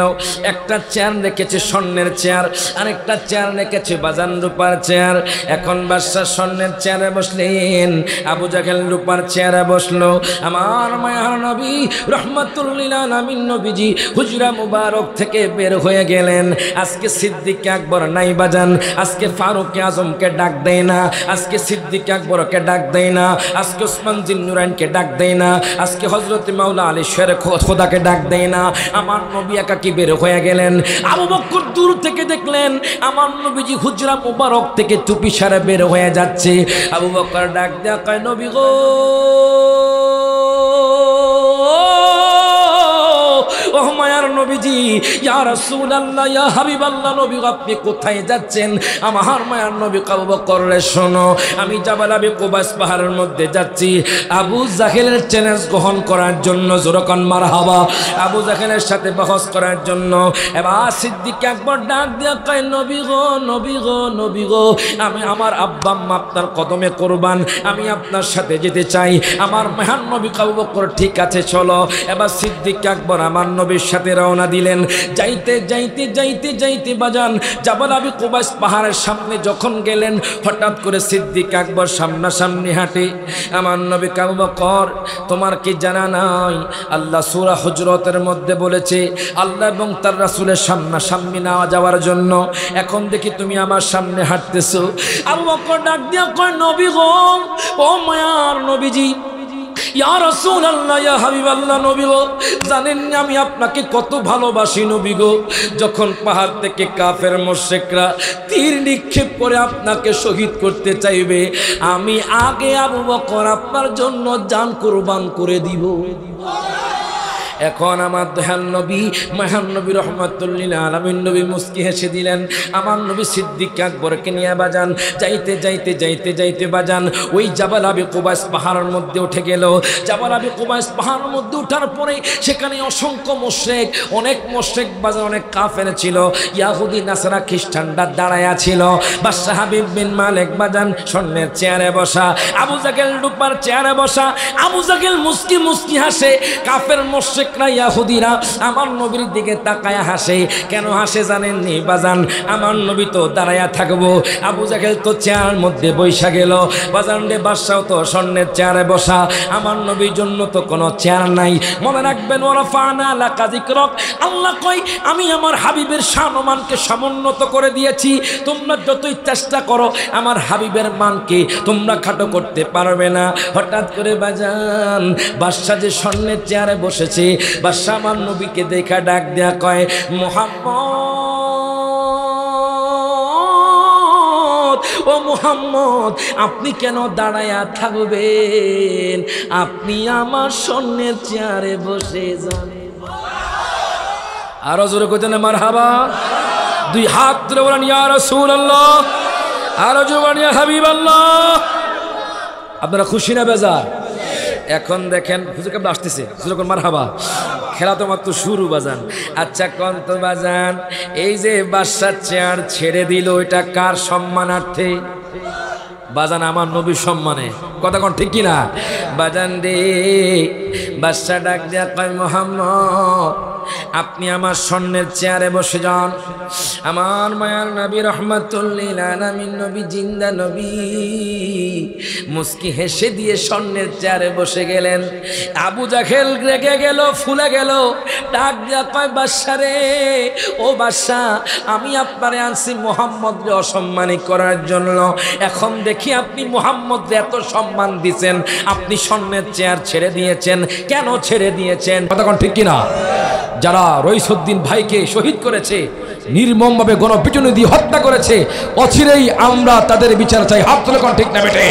একটা চেয়ার রেখেছে স্বর্ণের চেয়ার, আরেকটা চেয়ার রেখেছে বাজান রূপার চেয়ার। এখন বাদশা স্বর্ণের চেয়ারে বসলেন, আবু জাহেল রূপার চেয়ারে বসলো। আমার মায়ার নবী রাহমাতুল লিল আলামিন নবীজি হুজরা মুবারক থেকে বের হয়ে গেলেন। আজকে সিদ্দিক আকবর নাই বাজান, আজকে ফারুক আজমকে ডাক দেয় না, আজকে সিদ্দিক আকবরকে ডাক দেয় না, আজকে ওসমান জিন্নুরাইনকে ডাক দেয় না, আজকে হযরত মাওলা আলী শের খোদাকে ডাক দেয় না। আমার নবী একাকি বের হয়ে গেলেন। আবু বকর দূর থেকে দেখলেন আমার নবীজি হুজরা মুবারক থেকে চুপি সারে বের হয়ে যাচ্ছে। আবু বকর ডাক দেয়া কয়, নবী গো, ও মায়ার নবীজি, ইয়া রাসূলুল্লাহ, ইয়া হাবিবাল্লাহ, নবী আপনি কোথায় যাচ্ছেন? আমার মায়ার নবী আবু বকর রে শোনো, আমি জাবাল আবি কুবাস পাহাড়ের মধ্যে যাচ্ছি আবু জাহেলের চ্যালেঞ্জ গ্রহণ করার জন্য। জোরকান মারহাবা। আবু জাহেলের সাথে বহস করার জন্য। এবার সিদ্দিক আকবর ডাক দিয়া কয়, নবী গো, নবী গো, নবী গো, আমি আমার আব্বা আম্মা আপনার কদমে কুরবান, আমি আপনার সাথে যেতে চাই। আমার মহান নবী আবু বকর ঠিক আছে চলো। এবার সিদ্দিক আকবর আমার নবীর সাথে রওনা দিলেন। যাইতে যাইতে যাইতে যাইতে বাজান জাবাল আবি কুবাস পাহাড়ের সামনে যখন গেলেন, হঠাৎ করে সিদ্দিক আকবর সামনাসামনি হাঁটে। আমার নবী আবু বকর, তোমার কি জানা নাই আল্লাহ সূরা হুজরাতের মধ্যে বলেছে আল্লাহ এবং তার রাসূলের সামনাসামনি না যাওয়ার জন্য। এখন দেখি তুমি আমার সামনে হাঁটতেছো। আবু বকর ডাক দিয়া কয়, নবী গো, ও মায়ার নবীজি, ইয়া রাসূলুল্লাহ, ইয়া হাবিবাল্লাহ, নবী গো, জানেন না আমি আপনাকে কত ভালোবাসি নবী গো। যখন পাহাড় থেকে কাফের মুশরিকরা তীর নিক্ষেপ করে আপনাকে শহীদ করতে চাইবে, আমি আগে আবু বকর আপনার জন্য জান কুরবান করে দিব। এখন আমার দয়াল নবী মহান নবী রহমাতুল লিল আলামিন নবী মুস্কি হেসে দিলেন। আমার নবী সিদ্দিক আকবরকে নিয়ে বাজান যাইতে যাইতে যাইতে যাইতে বাজান ওই জাবাল আবি কুবাস পাহাড়ের মধ্যে উঠে গেল। জাবাল আবি কুবাস পাহাড়ের মধ্যে ওঠার পরে সেখানে অসংখ্য মুশরিক, অনেক মুশরিক বাজান, অনেক কাফের ছিল, ইয়াহুদি নাসারা খ্রিস্টানরা দাঁড়ায়া ছিল। বাদশা হাবিব বিন মালিক বাজান স্বর্ণের চেয়ারে বসা, আবু জাহেল রূপার চেয়ারে বসা। আবু জাহেল মুস্কি মুস্কি হাসে, কাফের মুশরিক ইয়াহুদিরা আমার নবীর দিকে তাকায়া হাসে। কেন হাসে জানেননি বাজান? আমার নবী তো দাঁড়ায়া থাকবো, আবু জাহেল তো চেয়ারের মধ্যে বৈশা গেল। বাজান রে, বাদশাও তো স্বর্ণের চেয়ারে বসা, আমার নবীর জন্য তো কোনো চেয়ার নাই। মনে রাখবেন, ওয়ারাফা'না লাকা যিকরাক, আল্লাহ কই আমি আমার হাবিবের শানমানকে সমুন্নত করে দিয়েছি। তোমরা যতই চেষ্টা করো আমার হাবিবের মানকে তোমরা খাটো করতে পারবে না। হঠাৎ করে বাজান বাদশা যে স্বর্ণের চেয়ারে বসেছে, বাদশা আমার নবীকে দেখা ডাক দেয়া কয়, মুহাম্মদ, ও মুহাম্মদ, আপনি কেন দাঁড়ায়া থাকবেন? আপনি আমার স্বর্ণের চেয়ারে বসে যান। আরো জোরে কইতেন মারহাবা। দুই হাত তুলে বলেন ইয়া রাসূলুল্লাহ, আরো জোরে বলেন ইয়া হাবিবাল্লাহ। আপনারা খুশি না বেজার? এখন দেখেন হুজুর কেমন আসতেছে, হুজুর কোন মারহাবা। খেলা তো মাত্র শুরু বাজান। আচ্ছা কোন তো বাজান, এই যে বাদশার চেয়ার ছেড়ে দিল, এটা কার সম্মানার্থে? বাজান আমার নবীর সম্মানে। কথা কোন ঠিক কিনা বাজান রে? বাদশা ডাক দেয়া কয়, মুহাম্মদ, আপনি আমার স্বর্ণের চেয়ারে বসে যান। আমার মায়ার নবী রহমাতুল লিল আলামিন নবী, জিন্দা নবী, মুস্কি হেসে দিয়ে স্বর্ণের চেয়ারে বসে গেলেন। আবু জাহেল রেগে গেল, ফুলে গেল, ডাক দিয়া কয়, বাদশা রে, ও বাদশা, আমি আপনারে আনছি মুহাম্মদকে অসম্মানী করার জন্য। এখন দেখি আপনি মুহাম্মদকে এত সম্মান দিয়েছেন, আপনি স্বর্ণের চেয়ার ছেড়ে দিয়েছেন। কেন ছেড়ে দিয়েছেন? কথা কোন ঠিক কিনা? যারা রইসউদ্দিন ভাইকে শহীদ করেছে, নির্মমভাবে গণপিটুনি দিয়ে হত্যা করেছে, অচিরেই আমরা তাদের বিচার চাই। হাত তুলে কোন ঠিক না বেটে?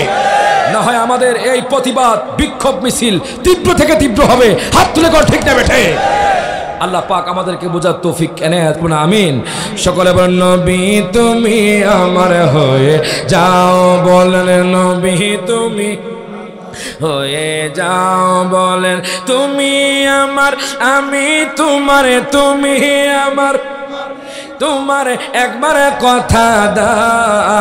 না হয় আমাদের এই প্রতিবাদ বিক্ষোভ মিছিল তীব্র থেকে তীব্র হবে। হাত তুলে কোন ঠিক না বেটে? আল্লাহ পাক আমাদেরকে বোঝার তৌফিক এনায়েত করুন, আমিন। সকলে বলেন, নবী তুমি আমার হয়ে যাও, বলেন নবী তুমি হয়ে যাও, বলেন তুমি আমার, আমি তোমার, তুমি আমার, তোমার একবার কথা দাও।